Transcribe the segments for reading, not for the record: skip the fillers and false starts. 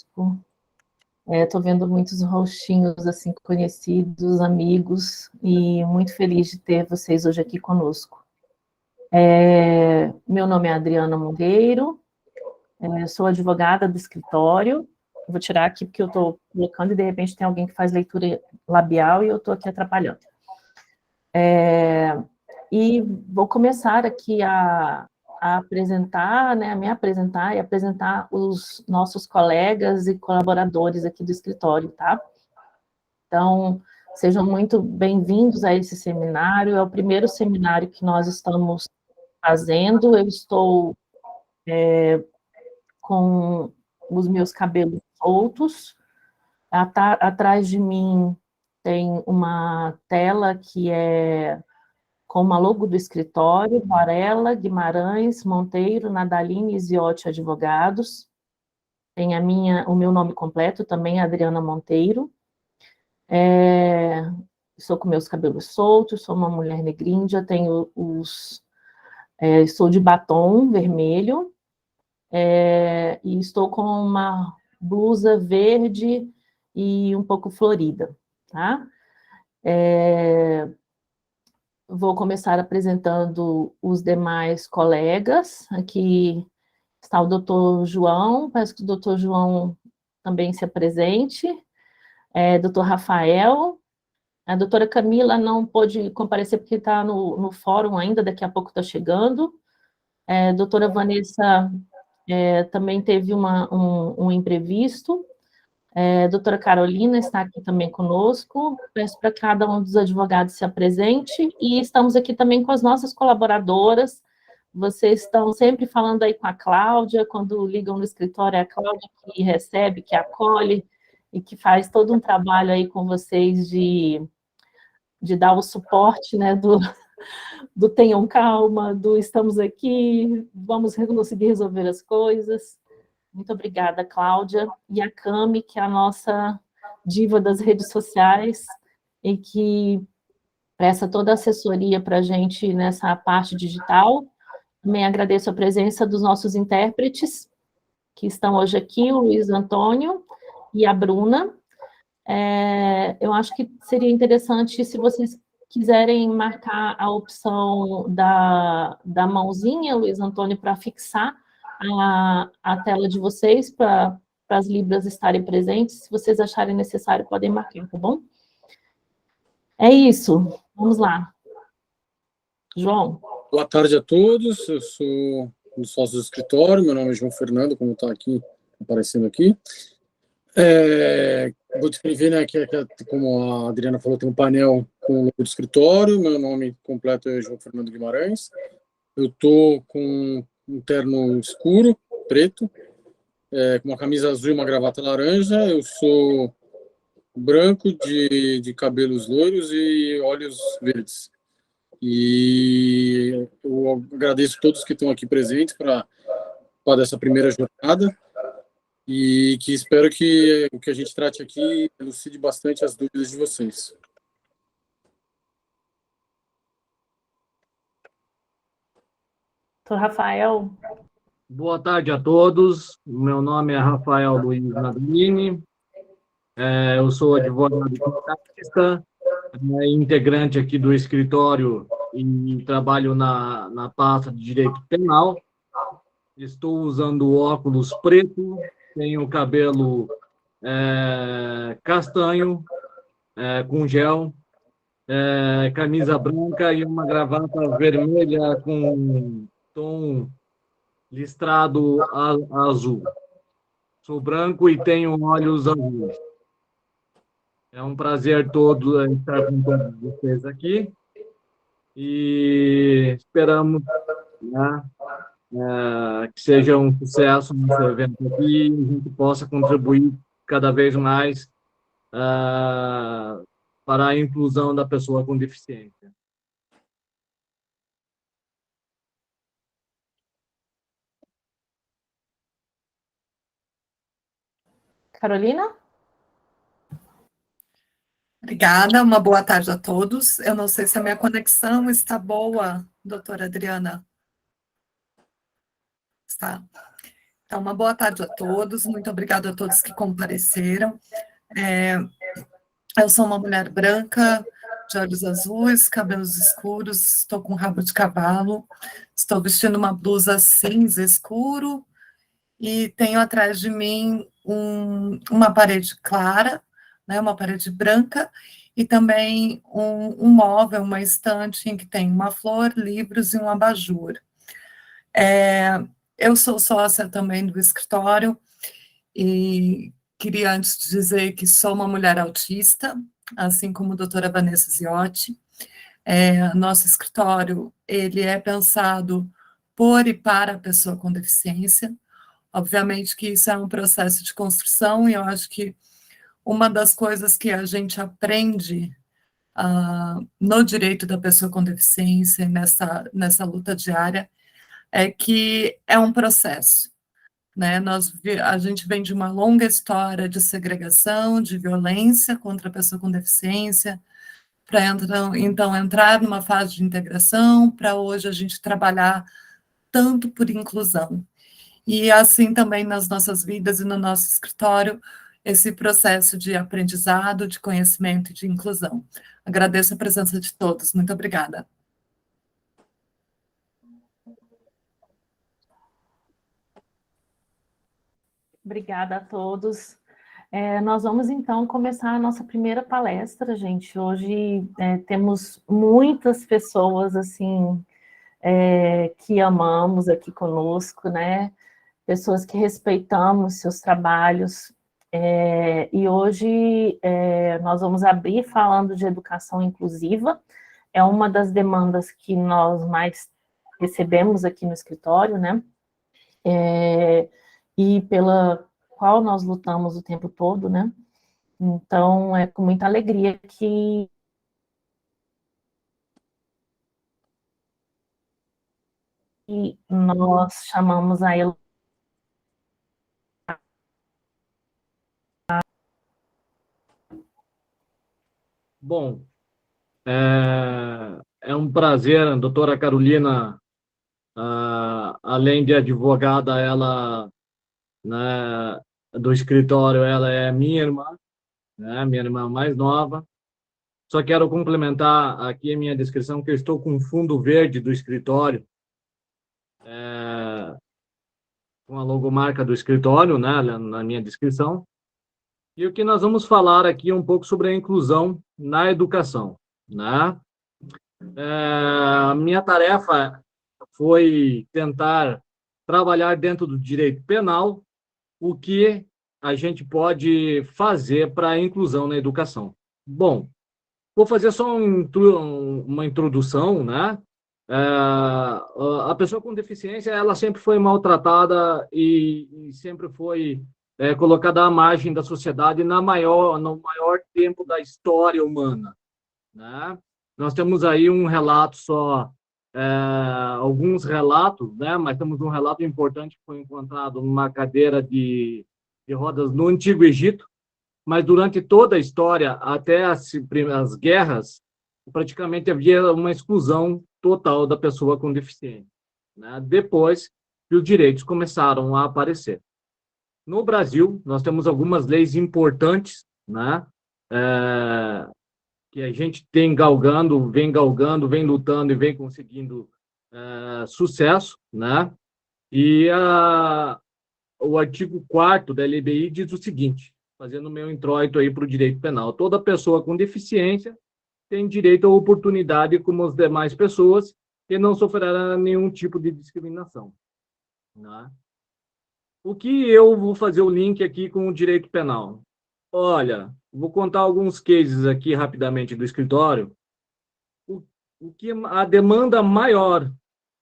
conosco. Estou vendo muitos rostinhos assim conhecidos, amigos, e muito feliz de ter vocês hoje aqui conosco. Meu nome é Adriana Monteiro, sou advogada do escritório. Vou tirar aqui porque eu estou colocando e de repente tem alguém que faz leitura labial e eu estou aqui atrapalhando. E vou começar aqui a apresentar, né, a me apresentar e apresentar os nossos colegas e colaboradores aqui do escritório, tá? Então, sejam muito bem-vindos a esse seminário. É o primeiro seminário que nós estamos fazendo. Eu estou com os meus cabelos soltos. Atrás de mim tem uma tela que é com uma logo do escritório, Varela, Guimarães, Monteiro, Nadaline e Ziotti Advogados. Tem o meu nome completo também, Adriana Monteiro. Sou com meus cabelos soltos, sou uma mulher negríndia, tenho sou de batom vermelho, e estou com uma blusa verde e um pouco florida, tá? Vou começar apresentando os demais colegas. Aqui está o doutor João, peço que o doutor João também se apresente. Doutor Rafael. A doutora Camila não pôde comparecer porque está no fórum ainda, daqui a pouco está chegando. Doutora Vanessa também teve um imprevisto. Doutora Carolina está aqui também conosco. Peço para cada um dos advogados se apresente. E estamos aqui também com as nossas colaboradoras. Vocês estão sempre falando aí com a Cláudia, quando ligam no escritório, é a Cláudia que recebe, que acolhe e que faz todo um trabalho aí com vocês de dar o suporte, né, do tenham calma, do estamos aqui, vamos conseguir resolver as coisas. Muito obrigada, Cláudia. E a Cami, que é a nossa diva das redes sociais, e que presta toda a assessoria para a gente nessa parte digital. Também agradeço a presença dos nossos intérpretes, que estão hoje aqui, o Luiz Antônio e a Bruna. Eu acho que seria interessante, se vocês quiserem marcar a opção da mãozinha, Luiz Antônio, para fixar a tela de vocês, para as libras estarem presentes. Se vocês acharem necessário, podem marcar, tá bom? É isso, vamos lá. João. Boa tarde a todos, eu sou um sócio do escritório, meu nome é João Fernando, como está aqui, aparecendo aqui. Vou descrever, né, que como a Adriana falou, tem um painel com o logo do escritório, meu nome completo é João Fernando Guimarães, eu estou com um terno escuro, preto, com uma camisa azul e uma gravata laranja, eu sou branco, de cabelos loiros e olhos verdes. E eu agradeço a todos que estão aqui presentes para dessa primeira jornada e que espero que o que a gente trate aqui elucide bastante as dúvidas de vocês. Doutor Rafael. Boa tarde a todos. Meu nome é Rafael Luiz Nadaline. Eu sou advogado criminalista, integrante aqui do escritório e trabalho na pasta de direito penal. Estou usando óculos preto, tenho cabelo castanho, com gel, camisa branca e uma gravata vermelha com tom listrado azul. Sou branco e tenho olhos azuis. É um prazer todo estar com todos vocês aqui e esperamos, né, que seja um sucesso nesse evento aqui e a gente possa contribuir cada vez mais para a inclusão da pessoa com deficiência. Carolina? Obrigada, uma boa tarde a todos. Eu não sei se a minha conexão está boa, doutora Adriana. Está. Então, uma boa tarde a todos, muito obrigada a todos que compareceram. Eu sou uma mulher branca, de olhos azuis, cabelos escuros, estou com rabo de cavalo, estou vestindo uma blusa cinza escuro e tenho atrás de mim uma parede clara, né, uma parede branca, e também um móvel, uma estante em que tem uma flor, livros e um abajur. Eu sou sócia também do escritório e queria antes dizer que sou uma mulher autista, assim como a doutora Vanessa Ziotti. Nosso escritório, ele é pensado por e para a pessoa com deficiência. Obviamente que isso é um processo de construção, e eu acho que uma das coisas que a gente aprende no direito da pessoa com deficiência, nessa luta diária, é que é um processo, né? A gente vem de uma longa história de segregação, de violência contra a pessoa com deficiência, para então entrar numa fase de integração, para hoje a gente trabalhar tanto por inclusão. E assim também nas nossas vidas e no nosso escritório, esse processo de aprendizado, de conhecimento e de inclusão. Agradeço a presença de todos. Muito obrigada. Obrigada a todos. Nós vamos, então, começar a nossa primeira palestra, gente. Hoje temos muitas pessoas, assim, que amamos aqui conosco, né? Pessoas que respeitamos seus trabalhos. E hoje nós vamos abrir falando de educação inclusiva. É uma das demandas que nós mais recebemos aqui no escritório, né? E pela qual nós lutamos o tempo todo, né? Então, é com muita alegria que nós chamamos a Elo. Bom, é um prazer, doutora Carolina, além de advogada, ela, né, do escritório, ela é minha irmã, né, minha irmã mais nova. Só quero complementar aqui a minha descrição, que eu estou com um fundo verde do escritório, com a logomarca do escritório, né, na minha descrição. E o que nós vamos falar aqui é um pouco sobre a inclusão na educação, né? A minha tarefa foi tentar trabalhar dentro do direito penal o que a gente pode fazer para a inclusão na educação. Bom, vou fazer só uma introdução, né? A pessoa com deficiência, ela sempre foi maltratada e sempre foi colocada à margem da sociedade no maior tempo da história humana, né? Nós temos aí um relato só, alguns relatos, né? Mas temos um relato importante que foi encontrado numa cadeira de rodas no Antigo Egito, mas durante toda a história, até as guerras, praticamente havia uma exclusão total da pessoa com deficiência, né? Depois que os direitos começaram a aparecer. No Brasil, nós temos algumas leis importantes, né? Que a gente vem galgando, vem lutando e vem conseguindo sucesso, né? E o artigo 4º da LBI diz o seguinte, fazendo o meu introito aí para o direito penal: toda pessoa com deficiência tem direito à oportunidade como as demais pessoas e não sofrerá nenhum tipo de discriminação, né? O que eu vou fazer o link aqui com o direito penal? Olha, vou contar alguns cases aqui rapidamente do escritório. O que a demanda maior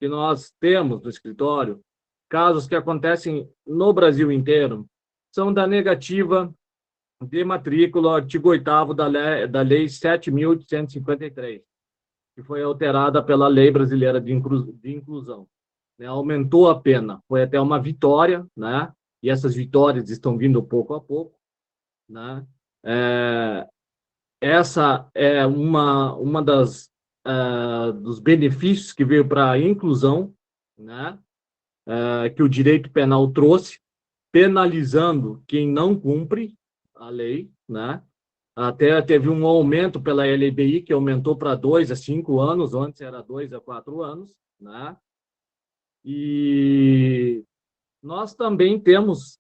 que nós temos no escritório, casos que acontecem no Brasil inteiro, são da negativa de matrícula, artigo 8º da Lei 7.853, que foi alterada pela Lei Brasileira de Inclusão. Né? Aumentou a pena, foi até uma vitória, né? E essas vitórias estão vindo pouco a pouco, né? Essa é uma dos benefícios que veio para a inclusão, né? que o direito penal trouxe, penalizando quem não cumpre a lei, né? Até teve um aumento pela LBI, que aumentou para 2 a 5 anos, antes era 2 a 4 anos, né? E nós também temos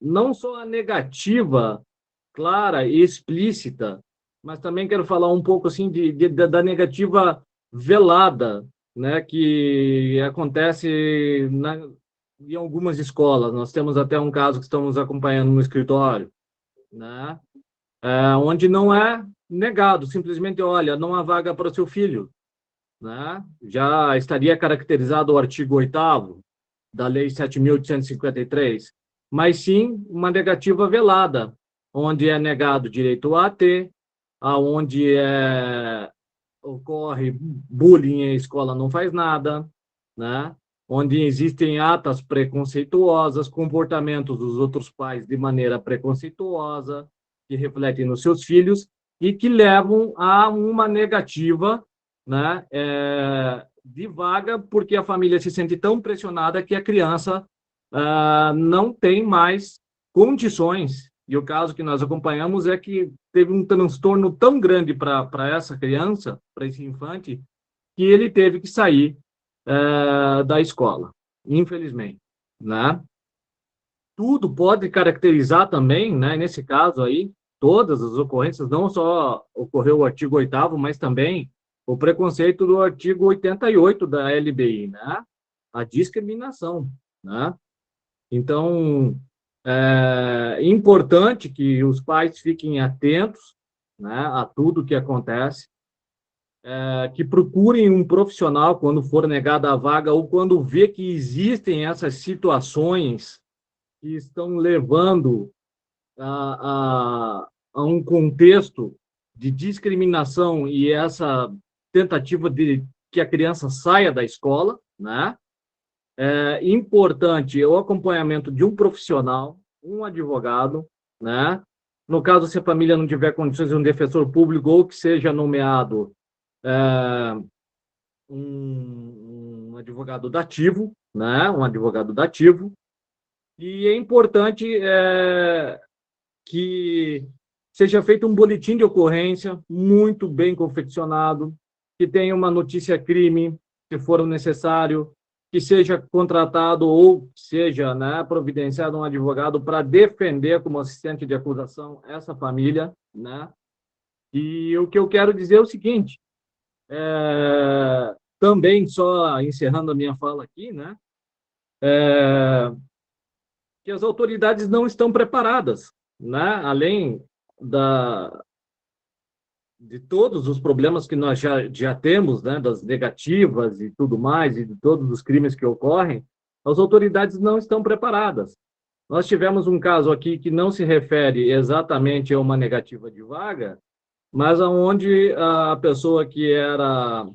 não só a negativa clara e explícita, mas também quero falar um pouco assim da negativa velada, né, que acontece em algumas escolas. Nós temos até um caso que estamos acompanhando no escritório, né, onde não é negado, simplesmente, olha, não há vaga para o seu filho, né? Já estaria caracterizado o artigo 8º da Lei 7.853, mas sim uma negativa velada, onde é negado o direito a AT, onde ocorre bullying e a escola não faz nada, né? Onde existem atas preconceituosas, comportamentos dos outros pais de maneira preconceituosa, que refletem nos seus filhos e que levam a uma negativa, né, de vaga, porque a família se sente tão pressionada que a criança não tem mais condições. E o caso que nós acompanhamos é que teve um transtorno tão grande para essa criança, para esse infante, que ele teve que sair da escola, infelizmente, né? Tudo pode caracterizar também, né, nesse caso aí, todas as ocorrências, não só ocorreu o artigo 8º, mas também o preconceito do artigo 88 da LBI, né? A discriminação, né? Então, é importante que os pais fiquem atentos, né, a tudo que acontece, que procurem um profissional quando for negada a vaga ou quando vê que existem essas situações que estão levando a um contexto de discriminação e essa tentativa de que a criança saia da escola, né? É importante o acompanhamento de um profissional, um advogado, né? No caso, se a família não tiver condições de um defensor público ou que seja nomeado um advogado dativo, né? Um advogado dativo. E é importante que seja feito um boletim de ocorrência muito bem confeccionado, que tenha uma notícia crime, se for necessário, que seja contratado ou seja, né, providenciado um advogado para defender como assistente de acusação essa família, né? E o que eu quero dizer é o seguinte, também só encerrando a minha fala aqui, né? Que as autoridades não estão preparadas, né? Além de todos os problemas que nós já temos, né? Das negativas e tudo mais, e de todos os crimes que ocorrem, as autoridades não estão preparadas. Nós tivemos um caso aqui que não se refere exatamente a uma negativa de vaga, mas onde a pessoa que era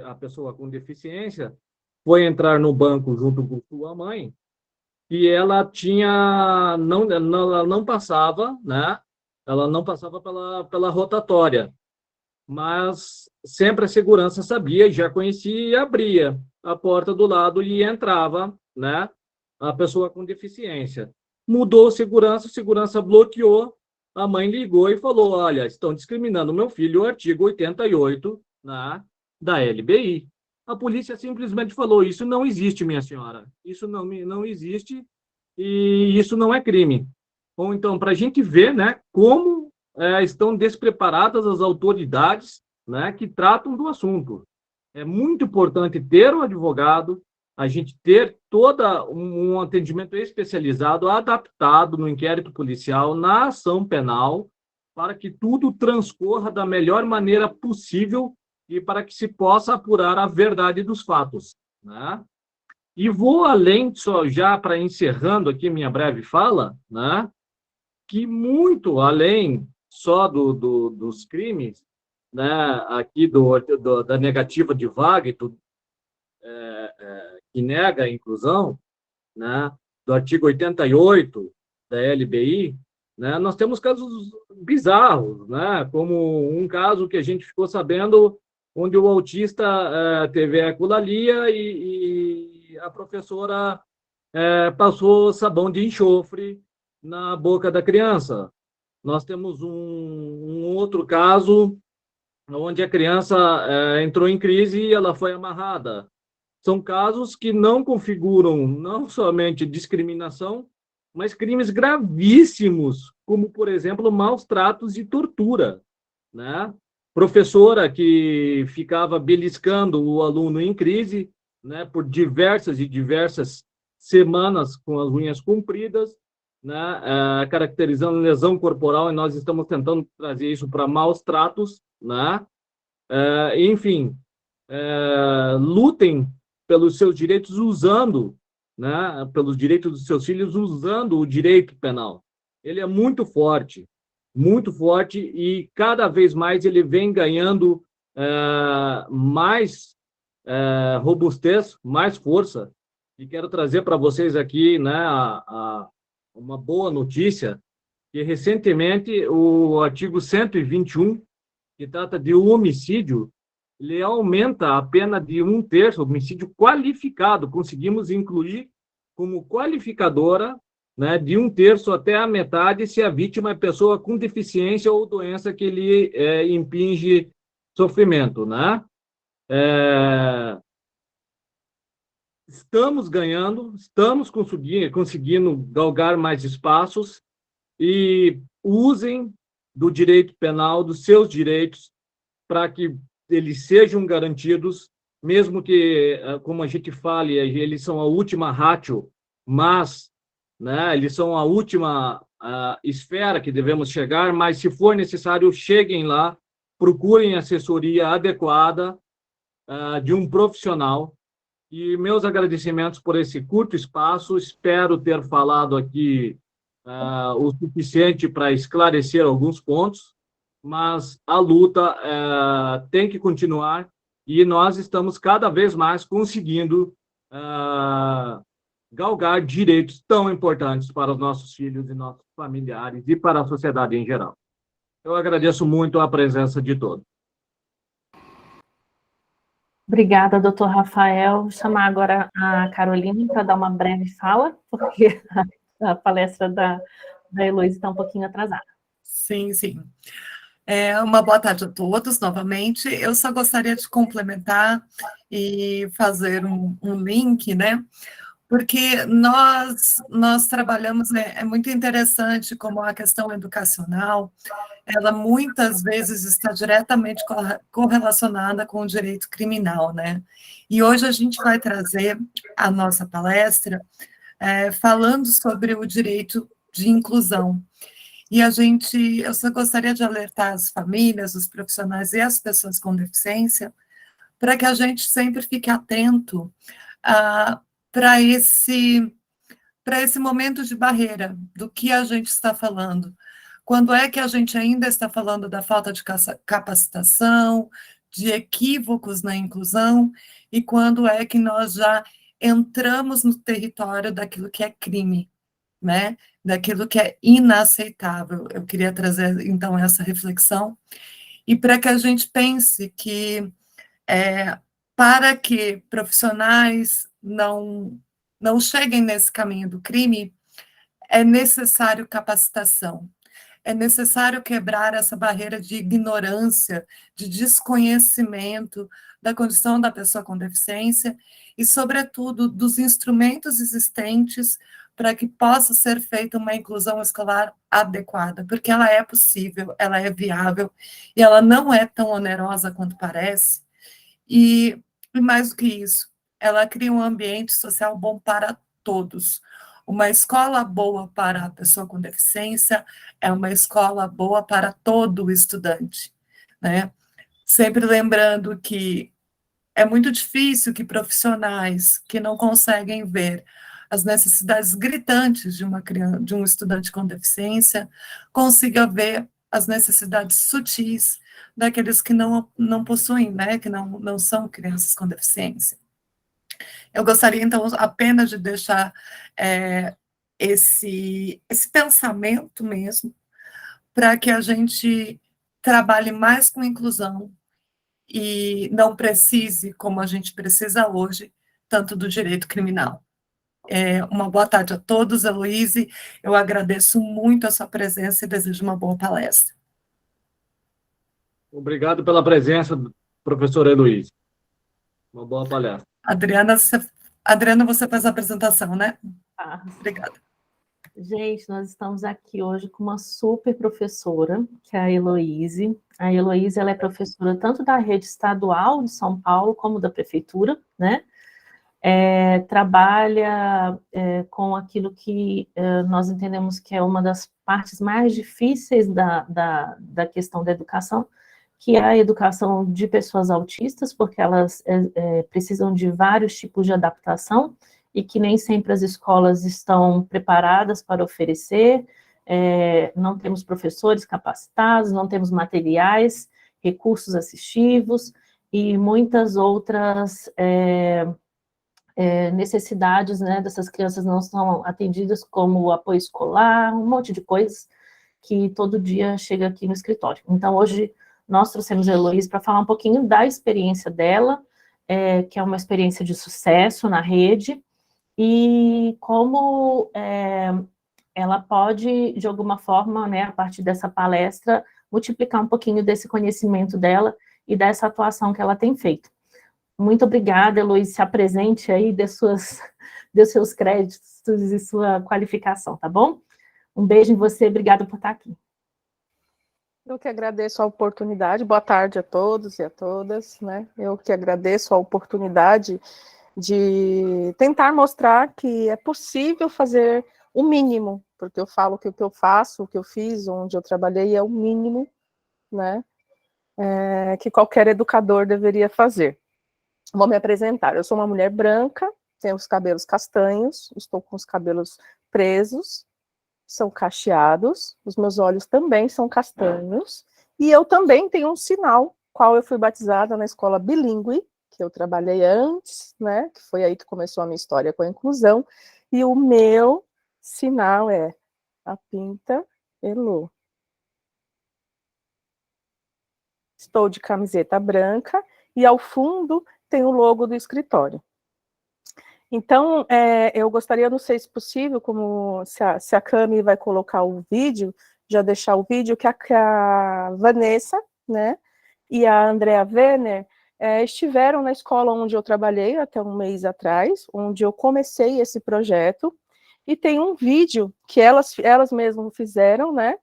a pessoa com deficiência foi entrar no banco junto com sua mãe, e ela ela não passava, né? Ela não passava pela rotatória, mas sempre a segurança sabia, já conhecia e abria a porta do lado e entrava, né? A pessoa com deficiência. Mudou o segurança bloqueou, a mãe ligou e falou, olha, estão discriminando meu filho, o artigo 88, né, da LBI. A polícia simplesmente falou, isso não existe, minha senhora, isso não existe e isso não é crime. Ou então, para a gente ver, né, como estão despreparadas as autoridades, né, que tratam do assunto. É muito importante ter um advogado, a gente ter todo um atendimento especializado, adaptado no inquérito policial, na ação penal, para que tudo transcorra da melhor maneira possível e para que se possa apurar a verdade dos fatos, né? E vou além, só já para encerrando aqui minha breve fala, né, que muito além só dos crimes, né, aqui da negativa de vaga e tudo, que nega a inclusão, né, do artigo 88 da LBI, né, nós temos casos bizarros, né, como um caso que a gente ficou sabendo onde o autista teve ecolalia e e a professora passou sabão de enxofre na boca da criança. Nós temos um outro caso onde a criança entrou em crise e ela foi amarrada. São casos que não configuram não somente discriminação, mas crimes gravíssimos, como, por exemplo, maus tratos e tortura, né? Professora que ficava beliscando o aluno em crise, né, por diversas e diversas semanas com as unhas compridas, né, caracterizando lesão corporal, e nós estamos tentando trazer isso para maus tratos, né? Enfim, lutem pelos seus direitos usando, né, pelos direitos dos seus filhos usando o direito penal. Ele é muito forte, e cada vez mais ele vem ganhando mais robustez, mais força. E quero trazer para vocês aqui, né, uma boa notícia, que recentemente o artigo 121, que trata de homicídio, ele aumenta a pena de 1/3, homicídio qualificado. Conseguimos incluir como qualificadora, né, de 1/3 até a metade, se a vítima é pessoa com deficiência ou doença que lhe impinge sofrimento, né? Estamos ganhando, estamos conseguindo galgar mais espaços, e usem do direito penal, dos seus direitos, para que eles sejam garantidos, mesmo que, como a gente fale, eles são a última ratio, mas, né, eles são a última esfera que devemos chegar, mas, se for necessário, cheguem lá, procurem assessoria adequada de um profissional. E meus agradecimentos por esse curto espaço. Espero ter falado aqui o suficiente para esclarecer alguns pontos, mas a luta tem que continuar, e nós estamos cada vez mais conseguindo galgar direitos tão importantes para os nossos filhos e nossos familiares e para a sociedade em geral. Eu agradeço muito a presença de todos. Obrigada, doutor Rafael. Vou chamar agora a Carolina para dar uma breve fala, porque a palestra da Heloísa está um pouquinho atrasada. Sim, sim. Uma boa tarde a todos, novamente. Eu só gostaria de complementar e fazer um link, né? Porque nós trabalhamos, é muito interessante como a questão educacional, ela muitas vezes está diretamente correlacionada com o direito criminal, né? E hoje a gente vai trazer a nossa palestra falando sobre o direito de inclusão. E eu só gostaria de alertar as famílias, os profissionais e as pessoas com deficiência, para que a gente sempre fique atento para esse momento de barreira, do que a gente está falando. Quando é que a gente ainda está falando da falta de capacitação, de equívocos na inclusão, e quando é que nós já entramos no território daquilo que é crime, né? Daquilo que é inaceitável. Eu queria trazer, então, essa reflexão, e para que a gente pense que, para que profissionais não cheguem nesse caminho do crime, é necessário capacitação, é necessário quebrar essa barreira de ignorância, de desconhecimento da condição da pessoa com deficiência e, sobretudo, dos instrumentos existentes para que possa ser feita uma inclusão escolar adequada, porque ela é possível, ela é viável e ela não é tão onerosa quanto parece. E mais do que isso, ela cria um ambiente social bom para todos. Uma escola boa para a pessoa com deficiência é uma escola boa para todo estudante, né? Sempre lembrando que é muito difícil que profissionais que não conseguem ver as necessidades gritantes de de um estudante com deficiência consigam ver as necessidades sutis daqueles que não possuem, né? Que não são crianças com deficiência. Eu gostaria, então, apenas de deixar esse pensamento mesmo, para que a gente trabalhe mais com inclusão e não precise, como a gente precisa hoje, tanto do direito criminal. Uma boa tarde a todos, Heloíse, eu agradeço muito a sua presença e desejo uma boa palestra. Obrigado pela presença, professora Heloíse. Uma boa palestra. Adriana, você faz a apresentação, né? Tá. Obrigada. Gente, nós estamos aqui hoje com uma super professora, que é a Heloíse. A Heloíse, ela é professora tanto da rede estadual de São Paulo, como da prefeitura, né? Trabalha com aquilo que nós entendemos que é uma das partes mais difíceis da questão da educação, que é a educação de pessoas autistas, porque elas precisam de vários tipos de adaptação, e que nem sempre as escolas estão preparadas para oferecer, não temos professores capacitados, não temos materiais, recursos assistivos, e muitas outras necessidades, né, dessas crianças não são atendidas, como o apoio escolar, um monte de coisas que todo dia chega aqui no escritório. Então, hoje, nós trouxemos a Heloíse para falar um pouquinho da experiência dela, que é uma experiência de sucesso na rede, e como ela pode, de alguma forma, né, a partir dessa palestra, multiplicar um pouquinho desse conhecimento dela e dessa atuação que ela tem feito. Muito obrigada, Heloíse, se apresente aí, dê seus créditos e sua qualificação, tá bom? Um beijo em você, obrigada por estar aqui. Eu que agradeço a oportunidade, boa tarde a todos e a todas, né? Eu que agradeço a oportunidade de tentar mostrar que é possível fazer o mínimo, porque eu falo que o que eu faço, o que eu fiz, onde eu trabalhei é o mínimo, né? Que qualquer educador deveria fazer. Vou me apresentar. Eu sou uma mulher branca, tenho os cabelos castanhos, estou com os cabelos presos, são cacheados, os meus olhos também são castanhos, e eu também tenho um sinal, qual eu fui batizada na escola bilíngue, que eu trabalhei antes, né, que foi aí que começou a minha história com a inclusão, e o meu sinal é a Pinta Elo. Estou de camiseta branca, e ao fundo tem o logo do escritório. Então, eu gostaria, não sei se possível, como se a Cami vai colocar o vídeo, já deixar o vídeo, que a Vanessa, né, e a Andrea Werner estiveram na escola onde eu trabalhei até um mês atrás, onde eu comecei esse projeto, e tem um vídeo que elas mesmas fizeram, né,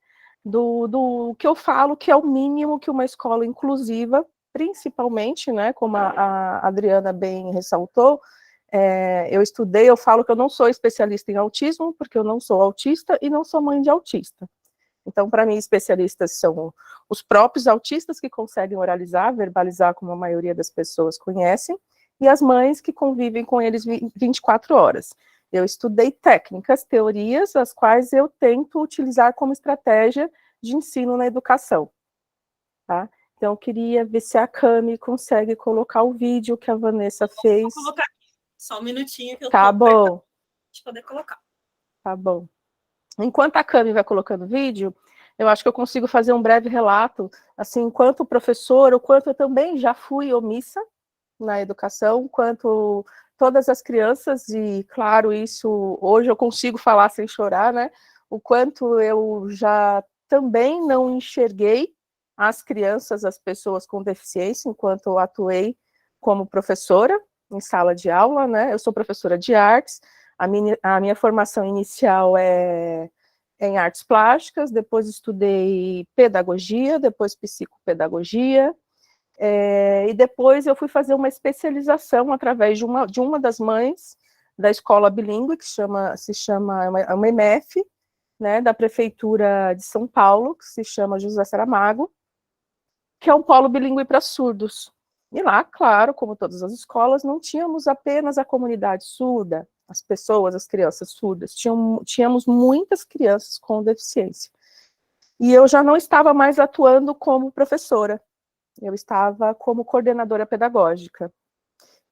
do que eu falo que é o mínimo que uma escola inclusiva, principalmente, né, como a Adriana bem ressaltou, eu falo que eu não sou especialista em autismo, porque eu não sou autista e não sou mãe de autista. Então, para mim, especialistas são os próprios autistas que conseguem oralizar, verbalizar, como a maioria das pessoas conhecem, e as mães que convivem com eles 24 horas. Eu estudei técnicas, teorias, as quais eu tento utilizar como estratégia de ensino na educação, tá? Então, eu queria ver se a Cami consegue colocar o vídeo que a Vanessa fez. Vou colocar aqui, só um minutinho que eu Tá bom. de poder colocar. Tá bom. Enquanto a Cami vai colocando o vídeo, eu acho que eu consigo fazer um breve relato, assim, enquanto professora, o quanto eu também já fui omissa na educação, quanto todas as crianças, e claro, isso hoje eu consigo falar sem chorar, né? O quanto eu já também não enxerguei as crianças, as pessoas com deficiência, enquanto eu atuei como professora em sala de aula, né? Eu sou professora de artes, a minha formação inicial é em artes plásticas, depois estudei pedagogia, depois psicopedagogia, e depois eu fui fazer uma especialização através de uma das mães da escola bilíngue, que se chama uma MF, né, da Prefeitura de São Paulo, que se chama José Saramago, que é um polo bilíngue para surdos. E lá, claro, como todas as escolas, não tínhamos apenas a comunidade surda, as pessoas, as crianças surdas, tínhamos muitas crianças com deficiência. E eu já não estava mais atuando como professora, eu estava como coordenadora pedagógica.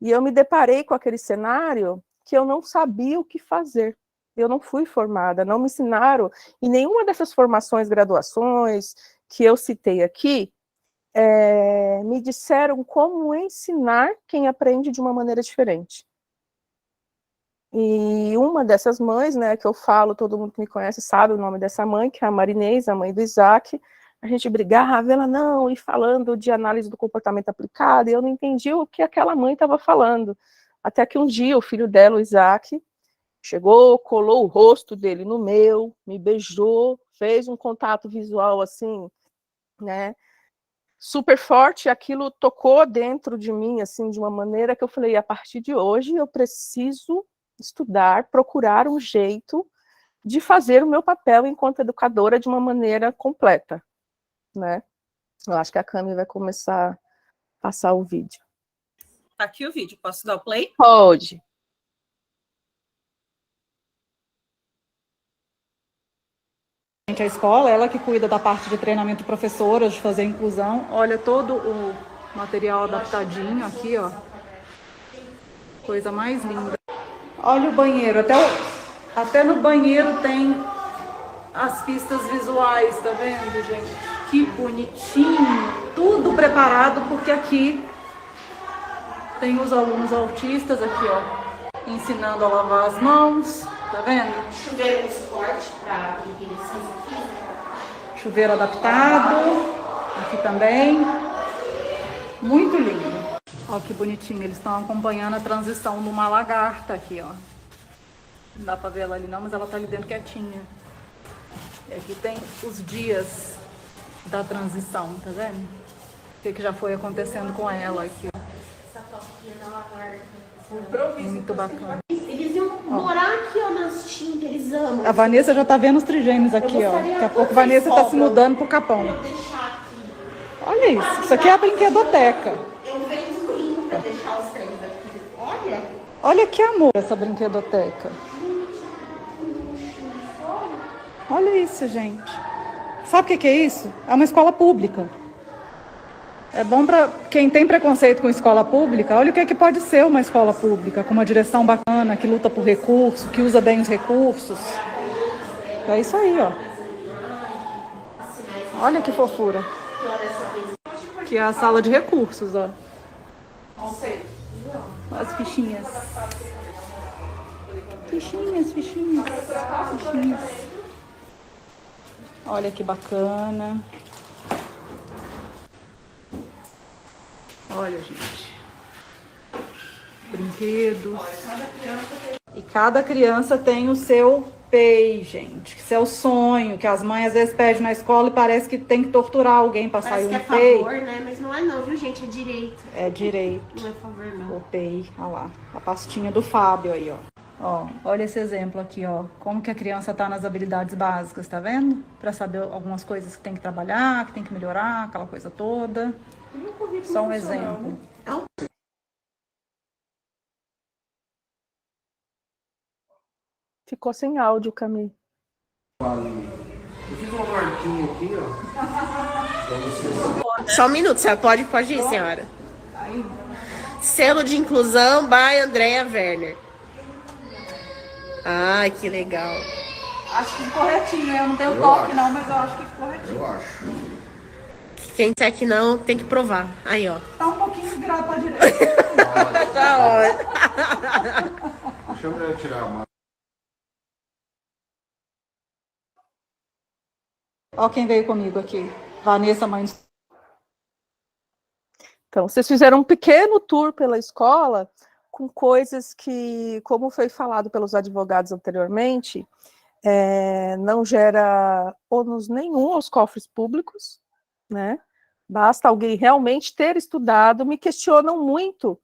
E eu me deparei com aquele cenário que eu não sabia o que fazer. Eu não fui formada, não me ensinaram, e nenhuma dessas formações, graduações que eu citei aqui, me disseram como ensinar quem aprende de uma maneira diferente. E uma dessas mães, né, que eu falo, todo mundo que me conhece sabe o nome dessa mãe, que é a Marinês, a mãe do Isaac. A gente brigava, ela não, e falando de análise do comportamento aplicado, e eu não entendi o que aquela mãe estava falando. Até que um dia o filho dela, o Isaac, chegou, colou o rosto dele no meu, me beijou, fez um contato visual assim, né, super forte, e aquilo tocou dentro de mim, assim, de uma maneira que eu falei, a partir de hoje eu preciso estudar, procurar um jeito de fazer o meu papel enquanto educadora de uma maneira completa, né? Eu acho que a Cami vai começar a passar o vídeo. Tá aqui o vídeo, posso dar o play? Pode. A escola, ela que cuida da parte de treinamento de professoras, de fazer inclusão. Olha todo o material adaptadinho aqui, ó. Coisa mais linda. Olha o banheiro, até no banheiro tem as pistas visuais, tá vendo, gente? Que bonitinho, tudo preparado, porque aqui tem os alunos autistas aqui, ó, ensinando a lavar as mãos, tá vendo? Chuveiro de esporte para Chuveiro adaptado, aqui também, muito lindo. Ó que bonitinho, eles estão acompanhando a transição de uma lagarta aqui, ó. Não dá pra ver ela ali não, mas ela tá ali dentro quietinha. E aqui tem os dias da transição, tá vendo? O que já foi acontecendo com ela aqui, ó. Muito bacana. Eles iam morar aqui, ó, nas tintas, eles amam. A Vanessa já tá vendo os trigêmeos aqui, ó. Daqui a pouco a Vanessa tá se mudando pro Capão. Olha isso aqui é a brinquedoteca. Eu venho lindo pra deixar os trens aqui. Olha. Olha que amor essa brinquedoteca. Olha isso, gente. Sabe o que é isso? É uma escola pública. É bom para quem tem preconceito com escola pública, olha o que pode ser uma escola pública, com uma direção bacana, que luta por recursos, que usa bem os recursos. É isso aí, ó. Olha que fofura. Aqui é a sala de recursos, ó. As fichinhas. Fichinhas. Olha que bacana. Olha, gente. Brinquedos. E cada criança tem o seu PEI, gente. Que é o sonho, que as mães às vezes pedem na escola e parece que tem que torturar alguém para sair um Parece que é PEI. favor, né? Mas não é não, viu, gente? É direito. É direito. Não é favor, não. O PEI, olha lá. A pastinha do Fábio aí, ó. Ó, olha esse exemplo aqui, ó. Como que a criança tá nas habilidades básicas, tá vendo? Para saber algumas coisas que tem que trabalhar, que tem que melhorar, aquela coisa toda. Só um exemplo. Ficou sem áudio, Camille. Eu fiz uma marquinha aqui, ó. Só um minuto, senhora. Pode ir, senhora. Selo de inclusão by Andrea Werner. Ai, que legal. Acho que corretinho, eu não tenho toque não, mas eu acho que corretinho. Eu acho. Quem disser que não, tem que provar. Aí, ó. Tá um pouquinho virado pra direita. Tá ótimo. Deixa eu tirar uma. Ó quem veio comigo aqui. Vanessa, mãe. Então, vocês fizeram um pequeno tour pela escola com coisas que, como foi falado pelos advogados anteriormente, não gera ônus nenhum aos cofres públicos, né? Basta alguém realmente ter estudado. Me questionam muito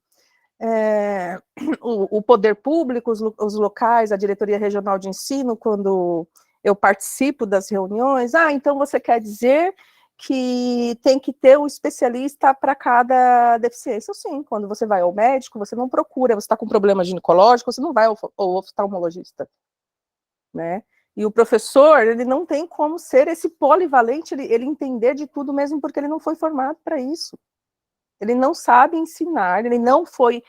o poder público, os locais, a diretoria regional de ensino, quando eu participo das reuniões. Então você quer dizer que tem que ter um especialista para cada deficiência? Sim, quando você vai ao médico, você não procura, você está com problema ginecológico, você não vai ao oftalmologista, né? E o professor, ele não tem como ser esse polivalente, ele entender de tudo mesmo, porque ele não foi formado para isso. Ele não sabe ensinar, ele não foi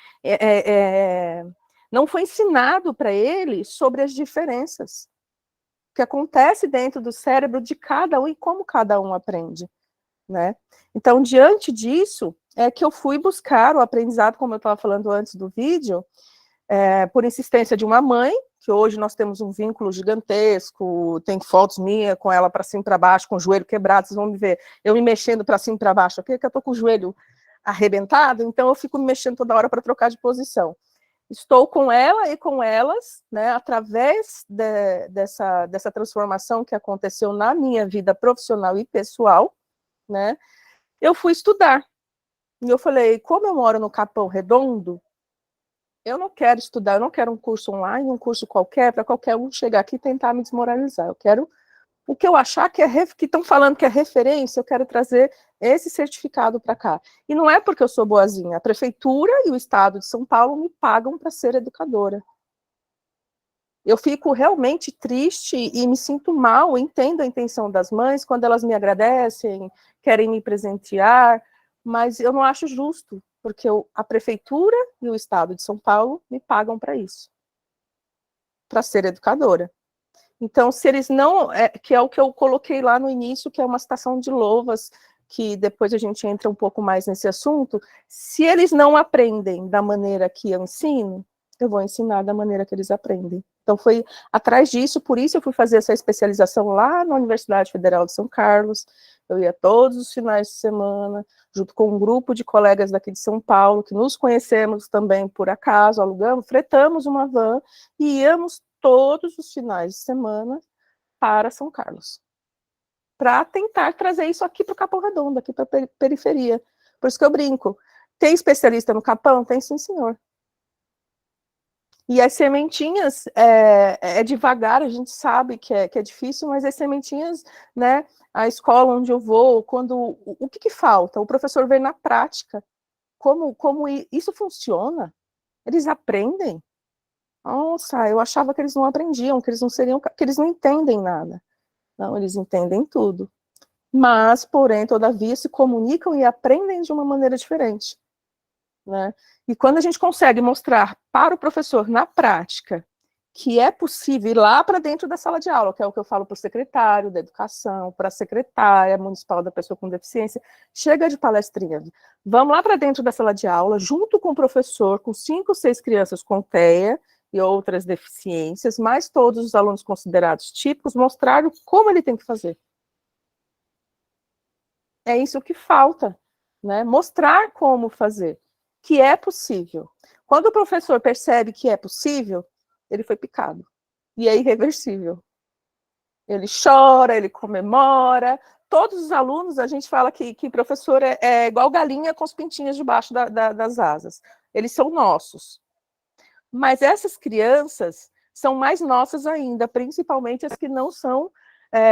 ensinado para ele sobre as diferenças que acontece dentro do cérebro de cada um e como cada um aprende, né? Então, diante disso, é que eu fui buscar o aprendizado, como eu estava falando antes do vídeo, por insistência de uma mãe, que hoje nós temos um vínculo gigantesco, tem fotos minhas com ela para cima e para baixo, com o joelho quebrado, vocês vão me ver, eu me mexendo para cima e para baixo, aqui que eu estou com o joelho arrebentado, então eu fico me mexendo toda hora para trocar de posição. Estou com ela e com elas, né, através dessa transformação que aconteceu na minha vida profissional e pessoal, né, eu fui estudar. E eu falei, como eu moro no Capão Redondo, eu não quero estudar, eu não quero um curso online, um curso qualquer, para qualquer um chegar aqui e tentar me desmoralizar. Eu quero o que eu achar que estão falando que é referência, eu quero trazer esse certificado para cá. E não é porque eu sou boazinha, a prefeitura e o estado de São Paulo me pagam para ser educadora. Eu fico realmente triste e me sinto mal, entendo a intenção das mães, quando elas me agradecem, querem me presentear, mas eu não acho justo, porque a prefeitura e o estado de São Paulo me pagam para isso, para ser educadora. Então, se eles não, que é o que eu coloquei lá no início, que é uma citação de Louvas, que depois a gente entra um pouco mais nesse assunto, se eles não aprendem da maneira que eu ensino, eu vou ensinar da maneira que eles aprendem. Então, foi atrás disso, por isso eu fui fazer essa especialização lá na Universidade Federal de São Carlos, eu ia todos os finais de semana, junto com um grupo de colegas daqui de São Paulo, que nos conhecemos também por acaso, alugamos, fretamos uma van, e íamos todos os finais de semana para São Carlos, para tentar trazer isso aqui para o Capão Redondo, aqui para a periferia. Por isso que eu brinco. Tem especialista no Capão? Tem, sim, senhor. E as sementinhas, devagar, a gente sabe que é difícil, mas as sementinhas, né, a escola onde eu vou, o que falta? O professor vê na prática como isso funciona. Eles aprendem. Nossa, eu achava que eles não aprendiam, que eles não seriam, que eles não entendem nada. Não, eles entendem tudo. Mas, porém, todavia, se comunicam e aprendem de uma maneira diferente, né? E quando a gente consegue mostrar para o professor, na prática, que é possível ir lá para dentro da sala de aula, que é o que eu falo para o secretário da educação, para a secretária municipal da pessoa com deficiência, chega de palestrinha, vamos lá para dentro da sala de aula, junto com o professor, com 5 ou 6 crianças com TEA, e outras deficiências, mas todos os alunos considerados típicos mostraram como ele tem que fazer. É isso que falta, né? Mostrar como fazer, que é possível. Quando o professor percebe que é possível, ele foi picado, e é irreversível. Ele chora, ele comemora. Todos os alunos, a gente fala que professor é igual galinha com os pintinhos debaixo das asas. Eles são nossos. Mas essas crianças são mais nossas ainda, principalmente as que não são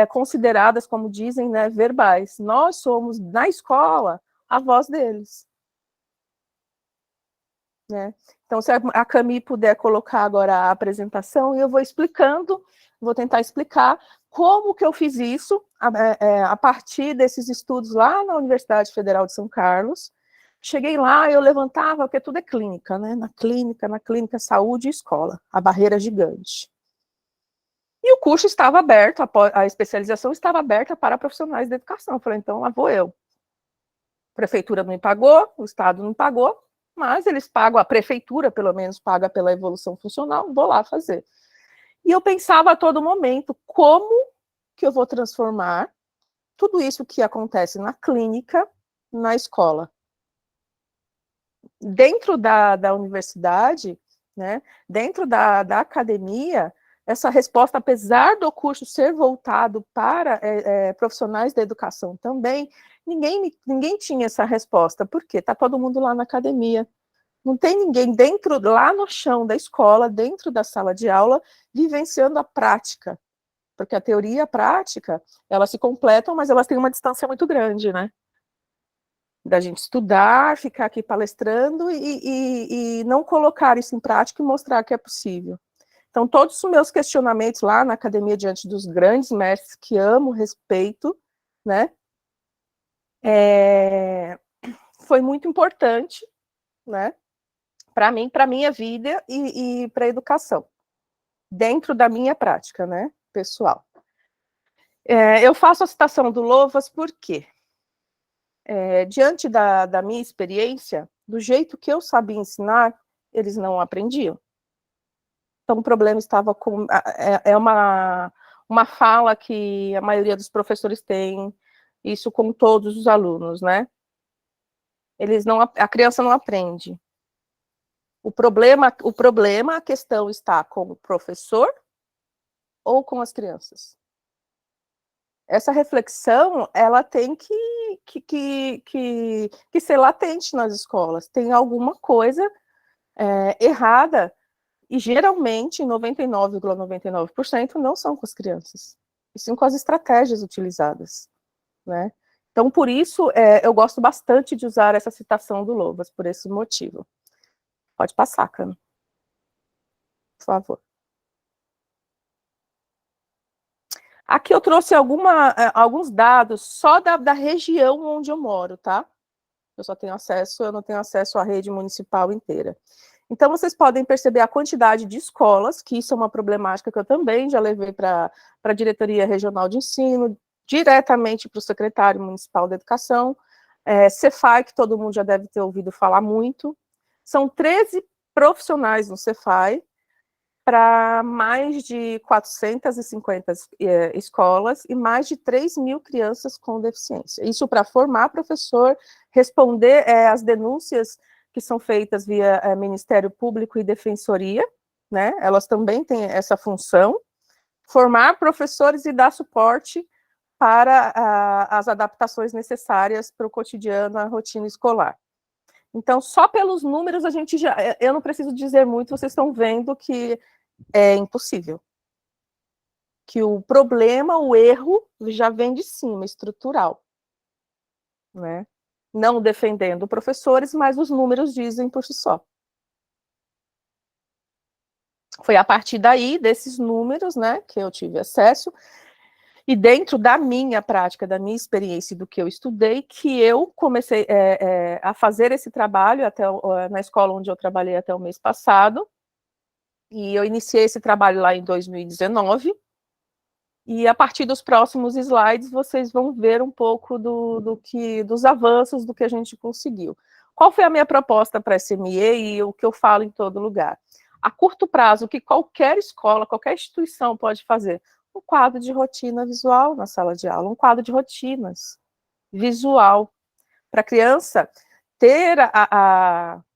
consideradas, como dizem, né, verbais. Nós somos, na escola, a voz deles. Né? Então, se a Cami puder colocar agora a apresentação, eu vou explicando, vou tentar explicar como que eu fiz isso a partir desses estudos lá na Universidade Federal de São Carlos. Cheguei lá, eu levantava, porque tudo é clínica, né? Na clínica, saúde e escola, a barreira gigante. E o curso estava aberto, a especialização estava aberta para profissionais da educação. Eu falei, então lá vou eu. A prefeitura não me pagou, o estado não pagou, mas eles pagam, a prefeitura pelo menos paga pela evolução funcional, vou lá fazer. E eu pensava a todo momento, como que eu vou transformar tudo isso que acontece na clínica, na escola? Dentro da universidade, né, dentro da academia, essa resposta, apesar do curso ser voltado para profissionais da educação também, ninguém tinha essa resposta. Por quê? Está todo mundo lá na academia. Não tem ninguém lá no chão da escola, dentro da sala de aula, vivenciando a prática. Porque a teoria e a prática, elas se completam, mas elas têm uma distância muito grande, né? Da gente estudar, ficar aqui palestrando e não colocar isso em prática e mostrar que é possível. Então, todos os meus questionamentos lá na academia, diante dos grandes mestres que amo, respeito, né, foi muito importante, né, para mim, para a minha vida e para a educação, dentro da minha prática, né, pessoal. Eu faço a citação do Louvas por quê? Diante da minha experiência, do jeito que eu sabia ensinar, eles não aprendiam. Então, o problema estava com... É uma fala que a maioria dos professores tem, isso com todos os alunos, né? A criança não aprende. O problema, a questão está com o professor ou com as crianças? Essa reflexão, ela tem que ser latente nas escolas. Tem alguma coisa errada, e geralmente, 99,99% não são com as crianças, e sim com as estratégias utilizadas, né? Então, por isso, eu gosto bastante de usar essa citação do Lovász, por esse motivo. Pode passar, Cano. Por favor. Aqui eu trouxe alguns dados só da região onde eu moro, tá? Eu não tenho acesso à rede municipal inteira. Então, vocês podem perceber a quantidade de escolas, que isso é uma problemática que eu também já levei para a Diretoria Regional de Ensino, diretamente para o Secretário Municipal da Educação, Cefai, que todo mundo já deve ter ouvido falar muito. São 13 profissionais no Cefai, para mais de 450 escolas e mais de 3.000 crianças com deficiência. Isso para formar professor, responder às denúncias que são feitas via Ministério Público e Defensoria, né? Elas também têm essa função, formar professores e dar suporte para as adaptações necessárias para o cotidiano, a rotina escolar. Então, só pelos números, eu não preciso dizer muito, vocês estão vendo que é impossível. Que o problema, o erro, já vem de cima, estrutural. Né? Não defendendo professores, mas os números dizem por si só. Foi a partir daí, desses números, né, que eu tive acesso, e dentro da minha prática, da minha experiência, do que eu estudei, que eu comecei a fazer esse trabalho na escola onde eu trabalhei até o mês passado, e eu iniciei esse trabalho lá em 2019, e a partir dos próximos slides, vocês vão ver um pouco dos avanços do que a gente conseguiu. Qual foi a minha proposta para a SME e o que eu falo em todo lugar? A curto prazo, o que qualquer escola, qualquer instituição pode fazer? Um quadro de rotina visual na sala de aula, um quadro de rotinas visual, para a criança ter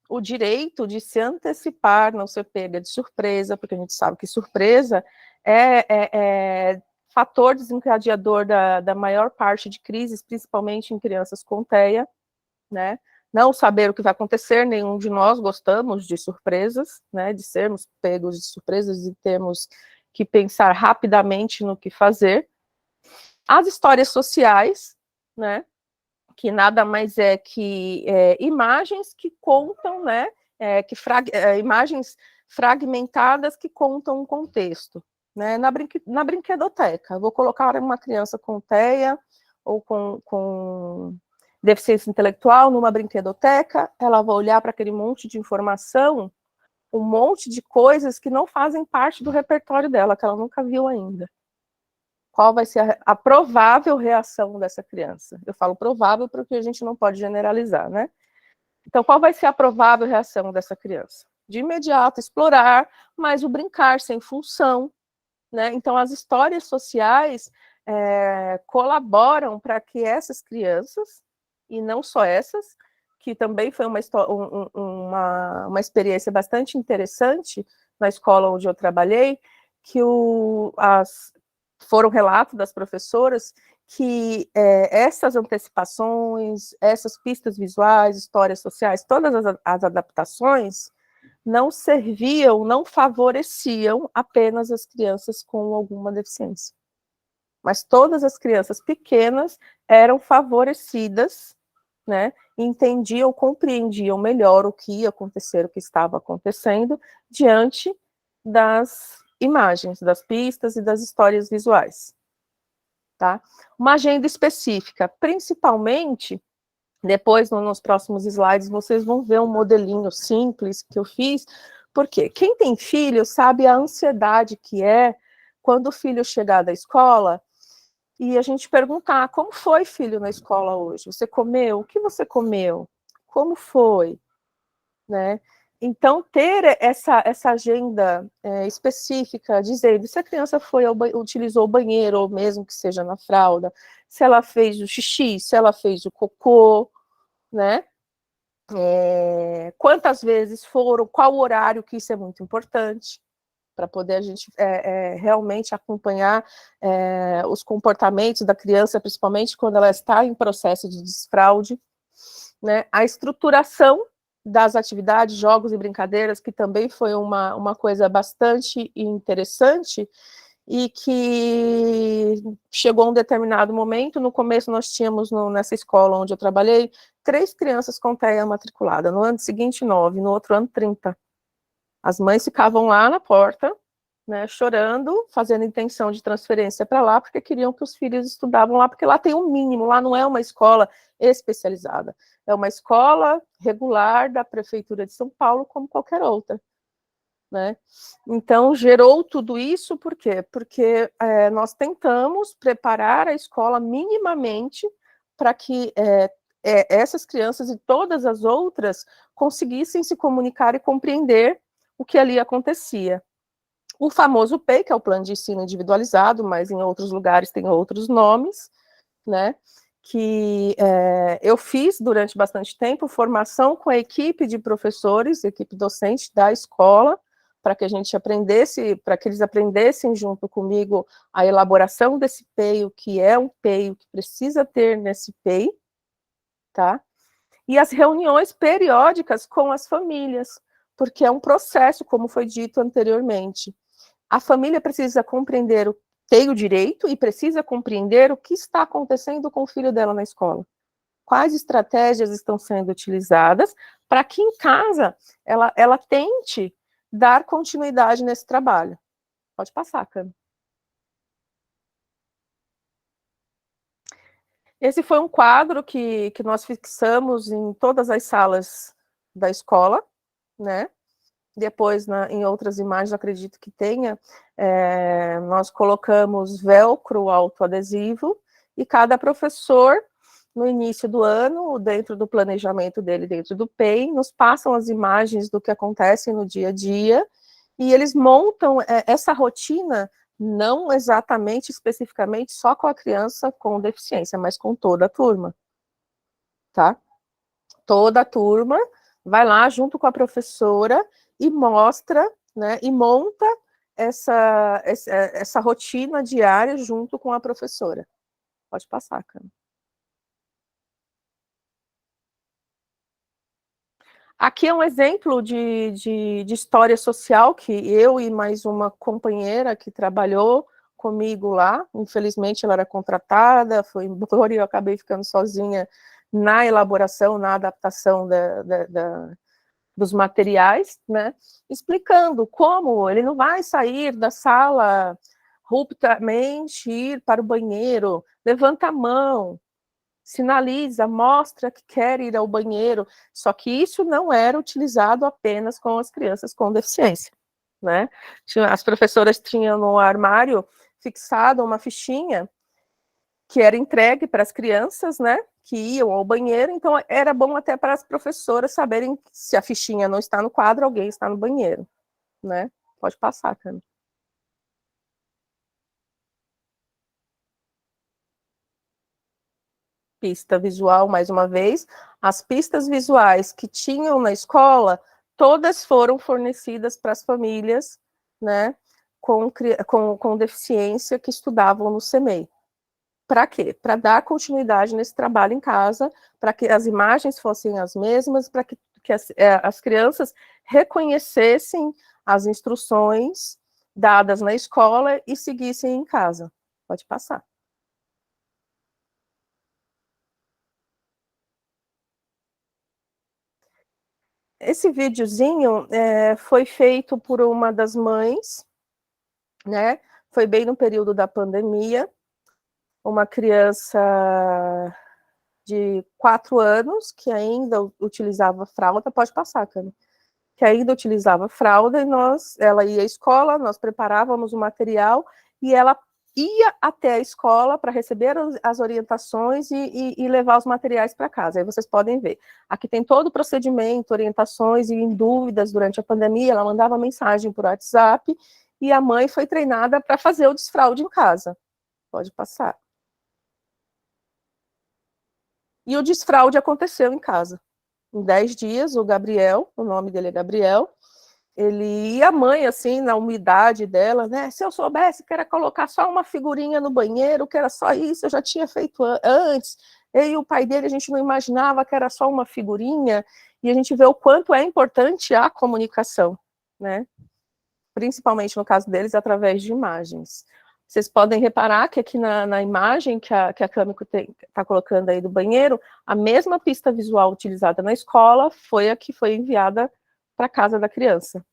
o direito de se antecipar, não ser pega de surpresa, porque a gente sabe que surpresa é fator desencadeador da maior parte de crises, principalmente em crianças com TEA, né? Não saber o que vai acontecer, nenhum de nós gostamos de surpresas, né? De sermos pegos de surpresas e termos que pensar rapidamente no que fazer. As histórias sociais, né? Que nada mais é que imagens que contam, né? Imagens fragmentadas que contam um contexto. Né, na brinquedoteca, eu vou colocar uma criança com TEA ou com deficiência intelectual numa brinquedoteca, ela vai olhar para aquele monte de informação, um monte de coisas que não fazem parte do repertório dela, que ela nunca viu ainda. Qual vai ser a provável reação dessa criança? Eu falo provável porque a gente não pode generalizar, né? Então, qual vai ser a provável reação dessa criança? De imediato, explorar, mas o brincar sem função, né? Então, as histórias sociais colaboram para que essas crianças, e não só essas, que também foi uma experiência bastante interessante na escola onde eu trabalhei, que foram relatos das professoras que essas antecipações, essas pistas visuais, histórias sociais, todas as adaptações, não serviam, não favoreciam apenas as crianças com alguma deficiência. Mas todas as crianças pequenas eram favorecidas, né, entendiam, compreendiam melhor o que ia acontecer, o que estava acontecendo, diante das imagens, das pistas e das histórias visuais. Tá? Uma agenda específica, principalmente... Depois, nos próximos slides, vocês vão ver um modelinho simples que eu fiz, porque quem tem filho sabe a ansiedade que é quando o filho chegar da escola e a gente perguntar, como foi, filho, na escola hoje? Você comeu? O que você comeu? Como foi? Né? Então, ter essa agenda específica, dizendo se a criança utilizou o banheiro, ou mesmo que seja na fralda, se ela fez o xixi, se ela fez o cocô, né? Quantas vezes foram, qual o horário, que isso é muito importante, para poder a gente realmente acompanhar os comportamentos da criança, principalmente quando ela está em processo de desfraude, né? A estruturação das atividades, jogos e brincadeiras, que também foi uma coisa bastante interessante, e que chegou a um determinado momento. No começo nós tínhamos, nessa escola onde eu trabalhei, 3 crianças com TEA matriculada, no ano seguinte 9, no outro ano 30. As mães ficavam lá na porta, né, chorando, fazendo intenção de transferência para lá, porque queriam que os filhos estudavam lá, porque lá tem um mínimo, lá não é uma escola especializada, é uma escola regular da Prefeitura de São Paulo, como qualquer outra, né? Então, gerou tudo isso, por quê? Porque nós tentamos preparar a escola minimamente para que essas crianças e todas as outras conseguissem se comunicar e compreender o que ali acontecia. O famoso PEI, que é o Plano de Ensino Individualizado, mas em outros lugares tem outros nomes, né? Que eu fiz durante bastante tempo formação com a equipe de professores, equipe docente da escola, para que a gente aprendesse, para que eles aprendessem junto comigo a elaboração desse PEI, o que é um PEI, o que precisa ter nesse PEI, tá? E as reuniões periódicas com as famílias, porque é um processo, como foi dito anteriormente. A família precisa compreender, tem o direito e precisa compreender o que está acontecendo com o filho dela na escola. Quais estratégias estão sendo utilizadas para que em casa ela tente dar continuidade nesse trabalho. Pode passar, Cami. Esse foi um quadro que nós fixamos em todas as salas da escola, né? Depois, em outras imagens, acredito que tenha, nós colocamos velcro autoadesivo, e cada professor, no início do ano, dentro do planejamento dele, dentro do PEI, nos passam as imagens do que acontece no dia a dia, e eles montam essa rotina, não exatamente, especificamente, só com a criança com deficiência, mas com toda a turma, tá? Toda a turma vai lá junto com a professora e mostra, né, e monta essa rotina diária junto com a professora. Pode passar, Cami. Aqui é um exemplo de história social que eu e mais uma companheira que trabalhou comigo lá, infelizmente ela era contratada, foi embora e eu acabei ficando sozinha na elaboração, na adaptação dos materiais, né, explicando como ele não vai sair da sala abruptamente, ir para o banheiro, levanta a mão, sinaliza, mostra que quer ir ao banheiro, só que isso não era utilizado apenas com as crianças com deficiência, né? As professoras tinham no armário fixado uma fichinha que era entregue para as crianças, né, que iam ao banheiro, então era bom até para as professoras saberem se a fichinha não está no quadro, alguém está no banheiro, né? Pode passar, Cami. Pista visual, mais uma vez, as pistas visuais que tinham na escola, todas foram fornecidas para as famílias, né, com deficiência que estudavam no CEMEI. Para quê? Para dar continuidade nesse trabalho em casa, para que as imagens fossem as mesmas, para que as crianças reconhecessem as instruções dadas na escola e seguissem em casa. Pode passar. Esse videozinho foi feito por uma das mães, né? Foi bem no período da pandemia. Uma criança de 4 anos que ainda utilizava fralda, pode passar, Cami, que ainda utilizava fralda, e ela ia à escola, nós preparávamos o material, e ela ia até a escola para receber as orientações e levar os materiais para casa. Aí vocês podem ver. Aqui tem todo o procedimento, orientações, e em dúvidas durante a pandemia, ela mandava mensagem por WhatsApp, e a mãe foi treinada para fazer o desfraude em casa. Pode passar. E o desfraude aconteceu em casa. Em 10 dias, o Gabriel, o nome dele é Gabriel, e a mãe, assim, na humildade dela, né, se eu soubesse que era colocar só uma figurinha no banheiro, que era só isso, eu já tinha feito antes. E o pai dele, a gente não imaginava que era só uma figurinha, e a gente vê o quanto é importante a comunicação, né, principalmente no caso deles, através de imagens. Vocês podem reparar que aqui na imagem que a Cami está colocando aí do banheiro, a mesma pista visual utilizada na escola foi a que foi enviada para a casa da criança,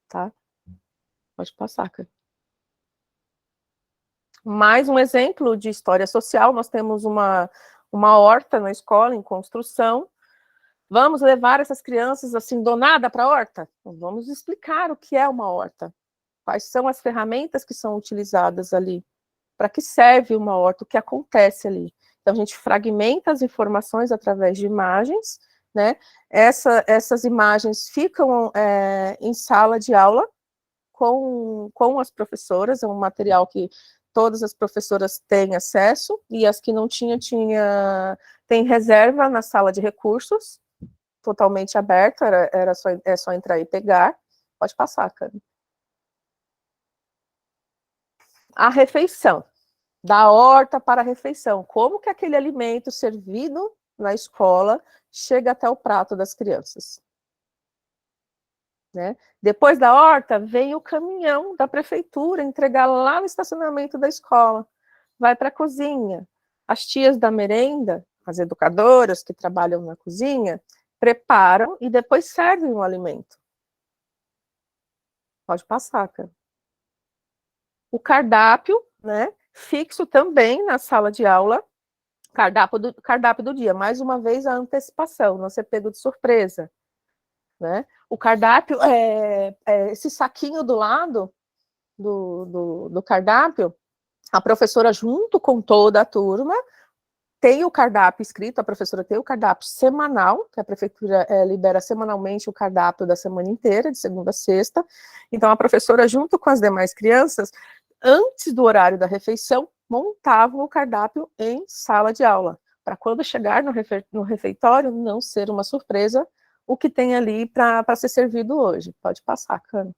tá? Pode passar, Cami. Mais um exemplo de história social, nós temos uma horta na escola em construção. Vamos levar essas crianças assim do nada para a horta? Vamos explicar o que é uma horta. Quais são as ferramentas que são utilizadas ali? Para que serve uma horta? O que acontece ali? Então, a gente fragmenta as informações através de imagens, né? Essas imagens ficam em sala de aula com as professoras, é um material que todas as professoras têm acesso, e as que não tem reserva na sala de recursos, totalmente aberto, é só entrar e pegar. Pode passar, Cami. A refeição, da horta para a refeição. Como que aquele alimento servido na escola chega até o prato das crianças? Né? Depois da horta, vem o caminhão da prefeitura entregar lá no estacionamento da escola. Vai para a cozinha. As tias da merenda, as educadoras que trabalham na cozinha, preparam e depois servem o alimento. Pode passar, cara. O cardápio, né, fixo também na sala de aula, cardápio do dia, mais uma vez a antecipação, não ser pego de surpresa, né? O cardápio, esse saquinho do lado do cardápio, a professora junto com toda a turma tem o cardápio escrito, a professora tem o cardápio semanal, que a prefeitura libera semanalmente o cardápio da semana inteira, de segunda a sexta. Então, a professora, junto com as demais crianças, antes do horário da refeição, montavam o cardápio em sala de aula, para quando chegar no refeitório, não ser uma surpresa o que tem ali para ser servido hoje. Pode passar, Cami.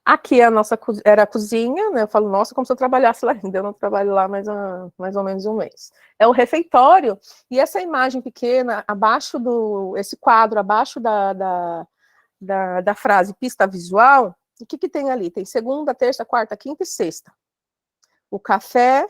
Aqui era a cozinha, né? Eu falo, nossa, como se eu trabalhasse lá ainda. Eu não trabalho lá mais ou menos um mês. É o refeitório, e essa imagem pequena, esse quadro abaixo da frase pista visual, o que tem ali? Tem segunda, terça, quarta, quinta e sexta. O café,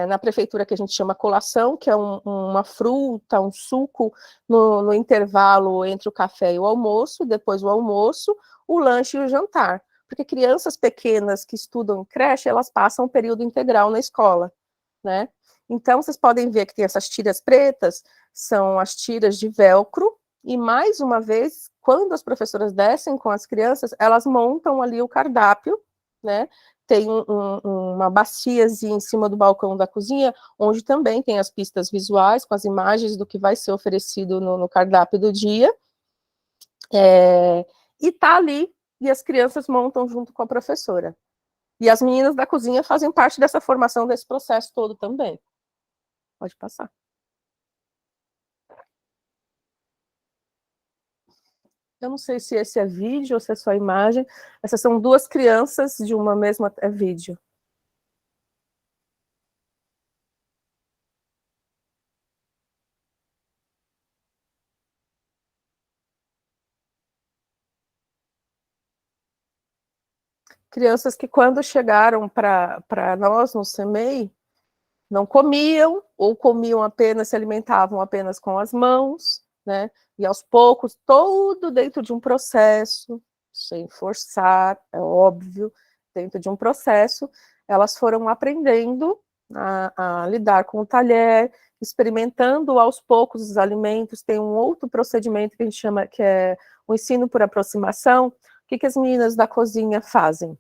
na prefeitura que a gente chama colação, que é uma fruta, um suco no intervalo entre o café e o almoço, depois o almoço, o lanche e o jantar. Porque crianças pequenas que estudam em creche, elas passam um período integral na escola, né? Então, vocês podem ver que tem essas tiras pretas, são as tiras de velcro, e mais uma vez, quando as professoras descem com as crianças, elas montam ali o cardápio, né? Tem uma baciazinha em cima do balcão da cozinha, onde também tem as pistas visuais, com as imagens do que vai ser oferecido no cardápio do dia, e tá ali, e as crianças montam junto com a professora. E as meninas da cozinha fazem parte dessa formação, desse processo todo também. Pode passar. Eu não sei se esse é vídeo ou se é só imagem. Essas são duas crianças de uma mesma... É vídeo. Crianças que, quando chegaram para nós no CEMEI, não comiam, ou comiam apenas, se alimentavam apenas com as mãos, né? E aos poucos, todo dentro de um processo, sem forçar, é óbvio, dentro de um processo, elas foram aprendendo a lidar com o talher, experimentando aos poucos os alimentos. Tem um outro procedimento que a gente chama, que é o ensino por aproximação. O que as meninas da cozinha fazem?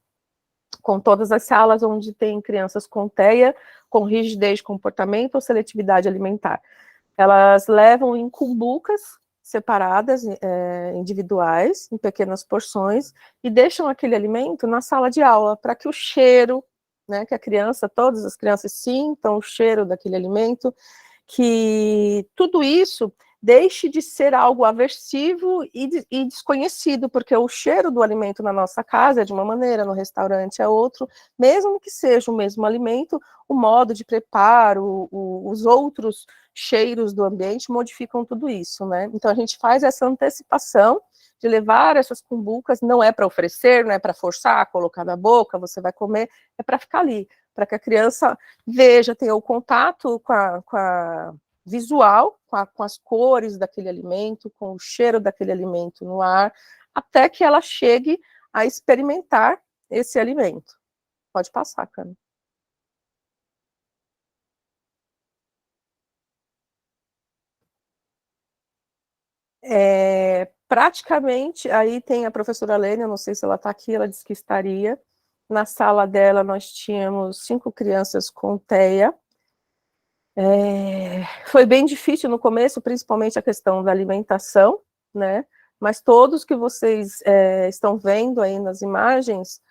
com todas as salas onde tem crianças com TEA, com rigidez de comportamento ou seletividade alimentar. Elas levam em cumbucas separadas, individuais, em pequenas porções, e deixam aquele alimento na sala de aula, para que o cheiro, né, que a criança, todas as crianças sintam o cheiro daquele alimento, que tudo isso deixe de ser algo aversivo e desconhecido, porque o cheiro do alimento na nossa casa é de uma maneira, no restaurante é outro, mesmo que seja o mesmo alimento, o modo de preparo, os outros cheiros do ambiente modificam tudo isso, né? Então a gente faz essa antecipação de levar essas cumbucas, não é para oferecer, não é para forçar, colocar na boca, você vai comer, é para ficar ali, para que a criança veja, tenha o contato com a visual, com as cores daquele alimento, com o cheiro daquele alimento no ar, até que ela chegue a experimentar esse alimento. Pode passar, Cami. Praticamente, aí tem a professora Lênia, eu não sei se ela está aqui, ela disse que estaria. Na sala dela nós tínhamos 5 crianças com TEA. Foi bem difícil no começo, principalmente a questão da alimentação, né? Mas todos que vocês estão vendo aí nas imagens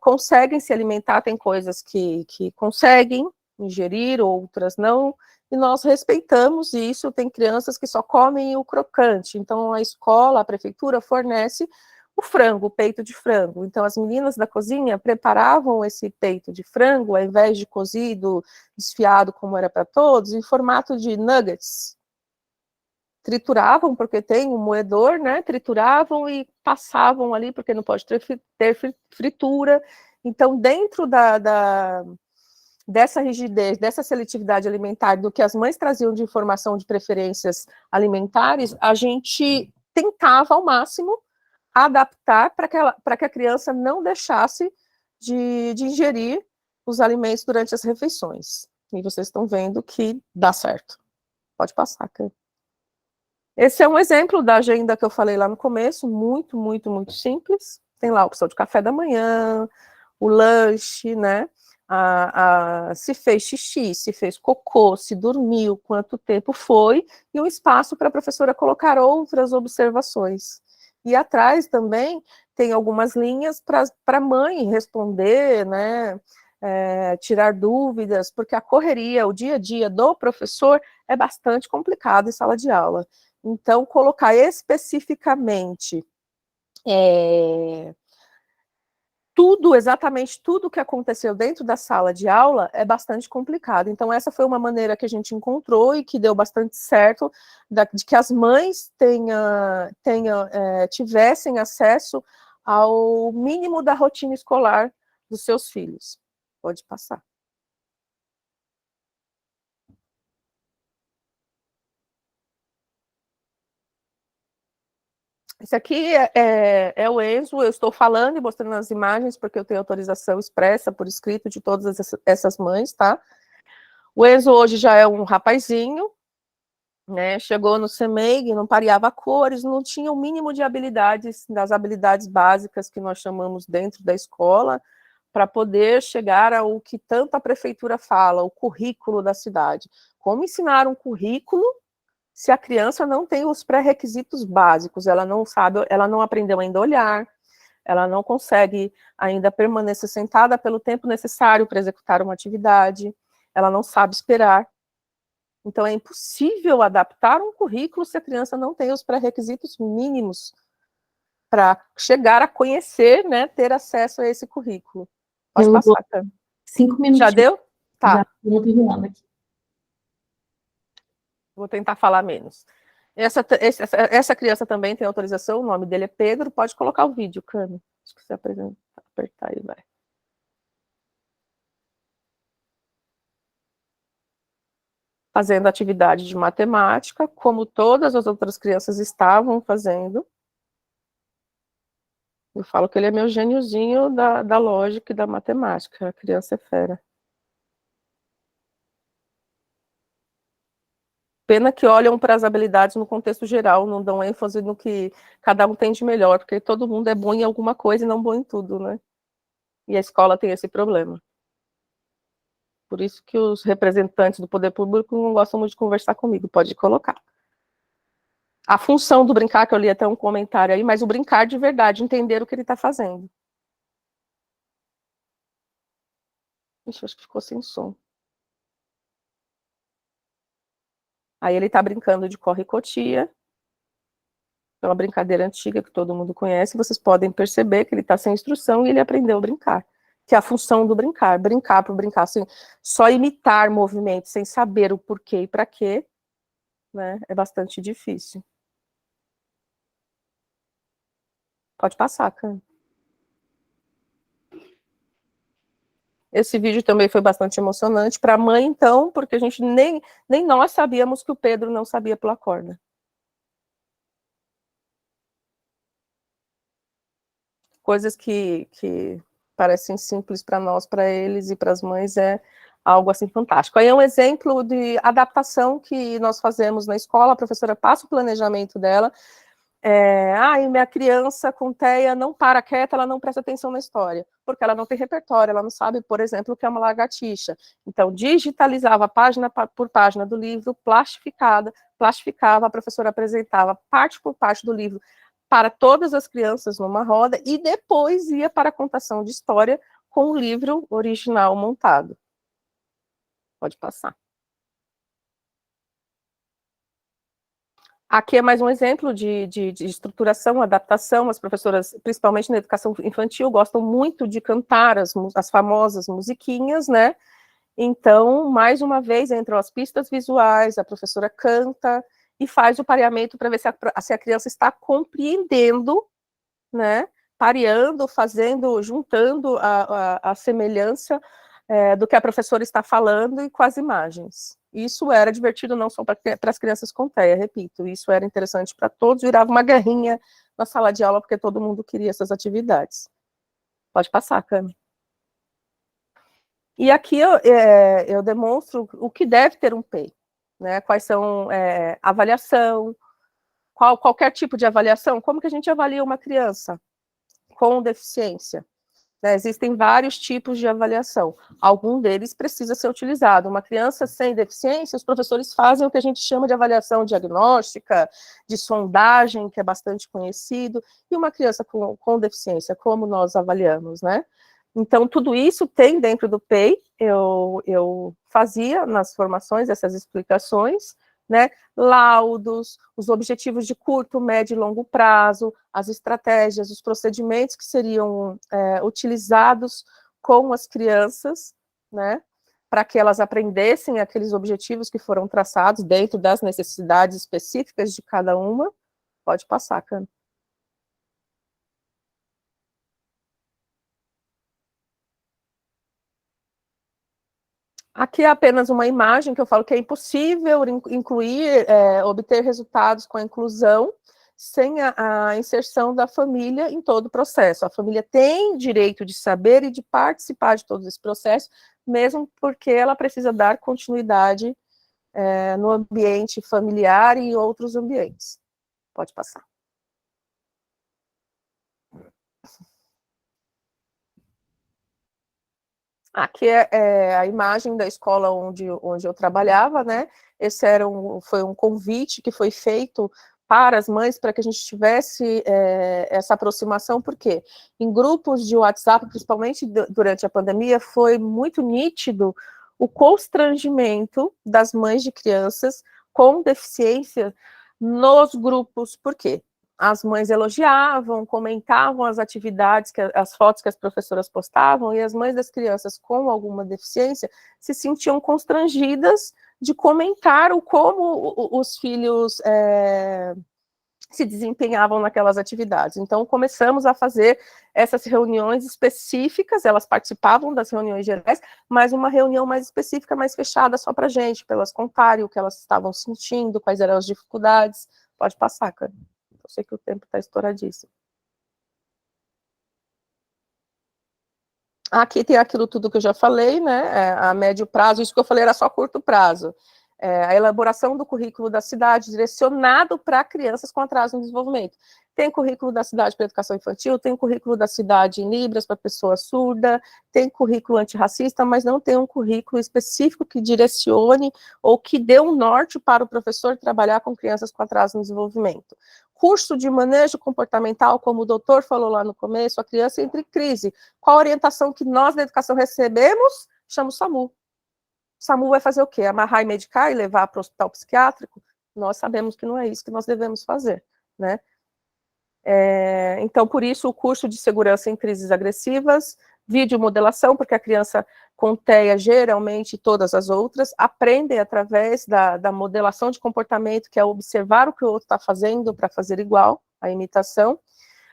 conseguem se alimentar, tem coisas que conseguem ingerir, outras não, e nós respeitamos isso. Tem crianças que só comem o crocante, então a escola, a prefeitura fornece o frango, o peito de frango. Então as meninas da cozinha preparavam esse peito de frango, ao invés de cozido, desfiado como era para todos, em formato de nuggets. Trituravam, porque tem um moedor, né? Trituravam e passavam ali, porque não pode ter fritura. Então, dentro dessa rigidez, dessa seletividade alimentar, do que as mães traziam de informação de preferências alimentares, a gente tentava ao máximo adaptar para que a criança não deixasse de ingerir os alimentos durante as refeições. E vocês estão vendo que dá certo. Pode passar, Cami. Esse é um exemplo da agenda que eu falei lá no começo, muito, muito, muito simples. Tem lá a opção de café da manhã, o lanche, né? Se fez xixi, se fez cocô, se dormiu, quanto tempo foi, e um espaço para a professora colocar outras observações. E atrás também tem algumas linhas para a mãe responder, né? Tirar dúvidas, porque a correria, o dia a dia do professor é bastante complicado em sala de aula. Então, colocar especificamente exatamente tudo o que aconteceu dentro da sala de aula é bastante complicado. Então, essa foi uma maneira que a gente encontrou e que deu bastante certo, de que as mães tivessem acesso ao mínimo da rotina escolar dos seus filhos. Pode passar. Esse aqui é o Enzo, eu estou falando e mostrando as imagens, porque eu tenho autorização expressa por escrito de todas essas mães, tá? O Enzo hoje já é um rapazinho, né? Chegou no CEMEIG, não pareava cores, não tinha o mínimo de habilidades, das habilidades básicas que nós chamamos dentro da escola, para poder chegar ao que tanto a prefeitura fala, o currículo da cidade. Como ensinar um currículo se a criança não tem os pré-requisitos básicos? Ela não sabe, ela não aprendeu ainda a olhar, ela não consegue ainda permanecer sentada pelo tempo necessário para executar uma atividade, ela não sabe esperar. Então, é impossível adaptar um currículo se a criança não tem os pré-requisitos mínimos para chegar a conhecer, né, ter acesso a esse currículo. Pode passar, tá? 5 minutos. Já deu? Tá. Já estou terminando aqui. Vou tentar falar menos. Essa criança também tem autorização, o nome dele é Pedro, pode colocar o vídeo, Cami. Acho que você apertar e vai. Fazendo atividade de matemática, como todas as outras crianças estavam fazendo. Eu falo que ele é meu gêniozinho da lógica e da matemática, a criança é fera. Pena que olham para as habilidades no contexto geral, não dão ênfase no que cada um tem de melhor, porque todo mundo é bom em alguma coisa e não bom em tudo, né? E a escola tem esse problema. Por isso que os representantes do poder público não gostam muito de conversar comigo, pode colocar. A função do brincar, que eu li até um comentário aí, mas o brincar de verdade, entender o que ele está fazendo. Ixi, acho que ficou sem som. Aí ele está brincando de corre-cotia, aquela brincadeira antiga que todo mundo conhece, vocês podem perceber que ele está sem instrução e ele aprendeu a brincar, que é a função do brincar por brincar, assim, só imitar movimentos sem saber o porquê e para quê, né, é bastante difícil. Pode passar, Cami. Esse vídeo também foi bastante emocionante para a mãe, então, porque a gente nem nós sabíamos que o Pedro não sabia pular corda. Coisas que parecem simples para nós, para eles e para as mães, é algo assim fantástico. Aí é um exemplo de adaptação que nós fazemos na escola, a professora passa o planejamento dela, e minha criança com TEA não para quieta, ela não presta atenção na história, porque ela não tem repertório, ela não sabe, por exemplo, o que é uma lagartixa. Então, digitalizava página por página do livro, plastificava, a professora apresentava parte por parte do livro para todas as crianças numa roda, e depois ia para a contação de história com o livro original montado. Pode passar. Aqui é mais um exemplo de estruturação, adaptação. As professoras, principalmente na educação infantil, gostam muito de cantar as famosas musiquinhas, né? Então, mais uma vez, entram as pistas visuais, a professora canta e faz o pareamento para ver se a criança está compreendendo, né? Pareando, juntando a semelhança do que a professora está falando e com as imagens. Isso era divertido não só para as crianças com TEA, repito, isso era interessante para todos, virava uma guerrinha na sala de aula, porque todo mundo queria essas atividades. Pode passar, Cami. E aqui eu demonstro o que deve ter um PEI, né? Quais são avaliação, qualquer tipo de avaliação, como que a gente avalia uma criança com deficiência? Né, existem vários tipos de avaliação, algum deles precisa ser utilizado. Uma criança sem deficiência, os professores fazem o que a gente chama de avaliação diagnóstica, de sondagem, que é bastante conhecido, e uma criança com deficiência, como nós avaliamos, né? Então, tudo isso tem dentro do PEI, eu fazia nas formações essas explicações, né, laudos, os objetivos de curto, médio e longo prazo, as estratégias, os procedimentos que seriam utilizados com as crianças, né, para que elas aprendessem aqueles objetivos que foram traçados dentro das necessidades específicas de cada uma. Pode passar, Cami. Aqui é apenas uma imagem que eu falo que é impossível obter resultados com a inclusão sem a inserção da família em todo o processo. A família tem direito de saber e de participar de todo esse processo, mesmo porque ela precisa dar continuidade no ambiente familiar e em outros ambientes. Pode passar. Aqui é a imagem da escola onde eu trabalhava, né? Esse foi um convite que foi feito para as mães, para que a gente tivesse essa aproximação, porque em grupos de WhatsApp, principalmente durante a pandemia, foi muito nítido o constrangimento das mães de crianças com deficiência nos grupos. Por quê? As mães elogiavam, comentavam as atividades, as fotos que as professoras postavam, e as mães das crianças com alguma deficiência se sentiam constrangidas de comentar como os filhos se desempenhavam naquelas atividades. Então, começamos a fazer essas reuniões específicas, elas participavam das reuniões gerais, mas uma reunião mais específica, mais fechada só para a gente, para elas contarem o que elas estavam sentindo, quais eram as dificuldades. Pode passar, cara. Eu sei que o tempo está estouradíssimo. Aqui tem aquilo tudo que eu já falei, né? A médio prazo, isso que eu falei era só curto prazo. a elaboração do currículo da cidade direcionado para crianças com atraso no desenvolvimento. Tem currículo da cidade para educação infantil, tem currículo da cidade em Libras para pessoa surda, tem currículo antirracista, mas não tem um currículo específico que direcione ou que dê um norte para o professor trabalhar com crianças com atraso no desenvolvimento. Curso de manejo comportamental, como o doutor falou lá no começo, a criança entra em crise. Qual a orientação que nós da educação recebemos? Chama o SAMU. O SAMU vai fazer o quê? Amarrar e medicar e levar para o hospital psiquiátrico? Nós sabemos que não é isso que nós devemos fazer, né? Então, por isso, o curso de segurança em crises agressivas, videomodelação, porque a criança com TEA, geralmente todas as outras, aprendem através da modelação de comportamento, que é observar o que o outro está fazendo para fazer igual, a imitação.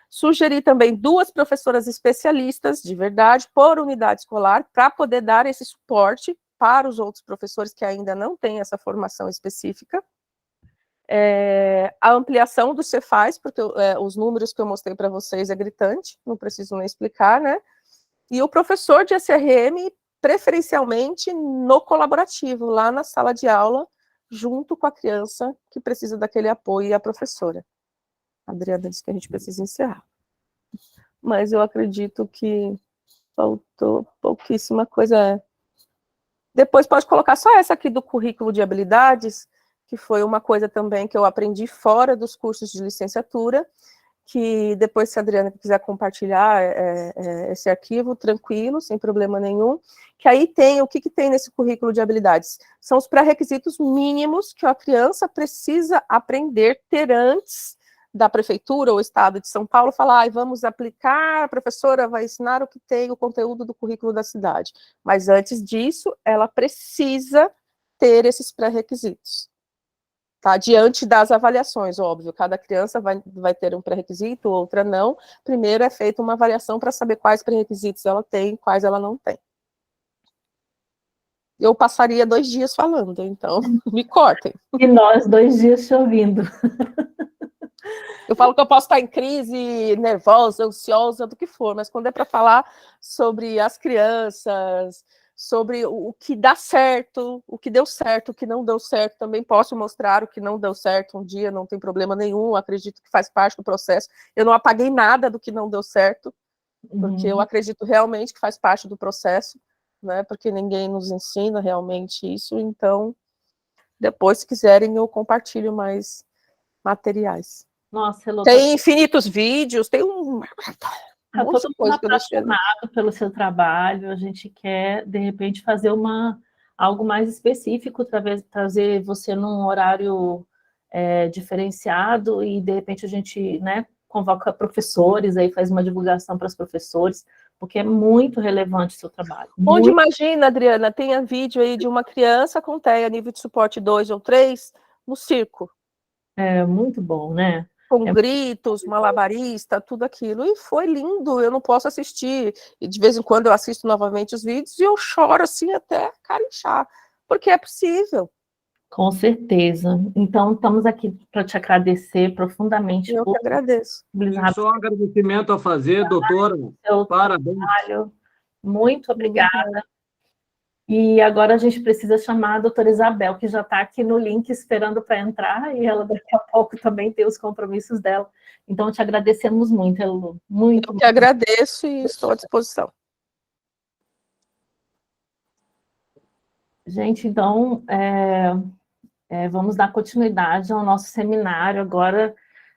Sugeri também 2 professoras especialistas, de verdade, por unidade escolar, para poder dar esse suporte para os outros professores que ainda não têm essa formação específica. A ampliação do Cefaz, porque os números que eu mostrei para vocês é gritante, não preciso nem explicar, né? E o professor de SRM, preferencialmente no colaborativo, lá na sala de aula, junto com a criança que precisa daquele apoio e a professora. A Adriana disse que a gente precisa encerrar. Mas eu acredito que faltou pouquíssima coisa. Depois pode colocar só essa aqui do currículo de habilidades, que foi uma coisa também que eu aprendi fora dos cursos de licenciatura, que depois, se a Adriana quiser compartilhar esse arquivo, tranquilo, sem problema nenhum, que aí tem, o que tem nesse currículo de habilidades? São os pré-requisitos mínimos que a criança precisa aprender, ter antes da prefeitura ou estado de São Paulo, falar, vamos aplicar, a professora vai ensinar o que tem, o conteúdo do currículo da cidade. Mas antes disso, ela precisa ter esses pré-requisitos. Tá? Diante das avaliações, óbvio, cada criança vai ter um pré-requisito, outra não. Primeiro é feita uma avaliação para saber quais pré-requisitos ela tem, quais ela não tem. Eu passaria 2 dias falando, então me cortem. E nós 2 dias te ouvindo. Eu falo que eu posso estar em crise, nervosa, ansiosa, do que for, mas quando é para falar sobre as crianças, sobre o que dá certo, o que deu certo, o que não deu certo, também posso mostrar o que não deu certo um dia, não tem problema nenhum, acredito que faz parte do processo. Eu não apaguei nada do que não deu certo, porque eu acredito realmente que faz parte do processo, né, porque ninguém nos ensina realmente isso, então, depois, se quiserem, eu compartilho mais materiais. Nossa, Elô, tem infinitos vídeos, tem um monte de coisa que eu deixei. Apaixonado pelo seu trabalho, a gente quer, de repente, fazer algo mais específico, trazer você num horário diferenciado e, de repente, a gente, né, convoca professores, aí faz uma divulgação para os professores, porque é muito relevante o seu trabalho. Onde imagina, Adriana, tenha vídeo aí de uma criança com TEA nível de suporte 2 ou 3 no circo. É muito bom, né? Com gritos, malabarista, tudo aquilo, e foi lindo, eu não posso assistir, e de vez em quando eu assisto novamente os vídeos, e eu choro assim até carinchar, porque é possível. Com certeza. Então, estamos aqui para te agradecer profundamente. Eu que agradeço. Só um agradecimento a fazer, doutora, parabéns. Trabalho. Muito obrigada. E agora a gente precisa chamar a doutora Isabel, que já está aqui no link esperando para entrar, e ela daqui a pouco também tem os compromissos dela. Então, te agradecemos muito, Elô. Muito. Eu que agradeço e estou à disposição. Gente, então, vamos dar continuidade ao nosso seminário, agora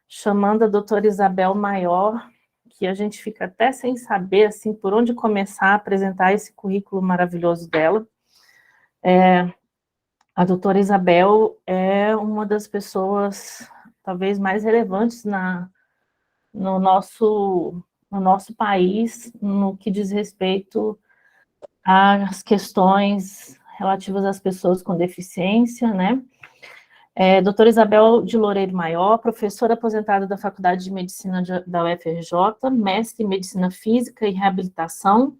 chamando a doutora Isabel Maior, que a gente fica até sem saber, assim, por onde começar a apresentar esse currículo maravilhoso dela. A doutora Isabel é uma das pessoas, talvez, mais relevantes no nosso país, no que diz respeito às questões relativas às pessoas com deficiência, né? Doutora Isabel de Loureiro Maior, professora aposentada da Faculdade de Medicina da UFRJ, mestre em Medicina Física e Reabilitação,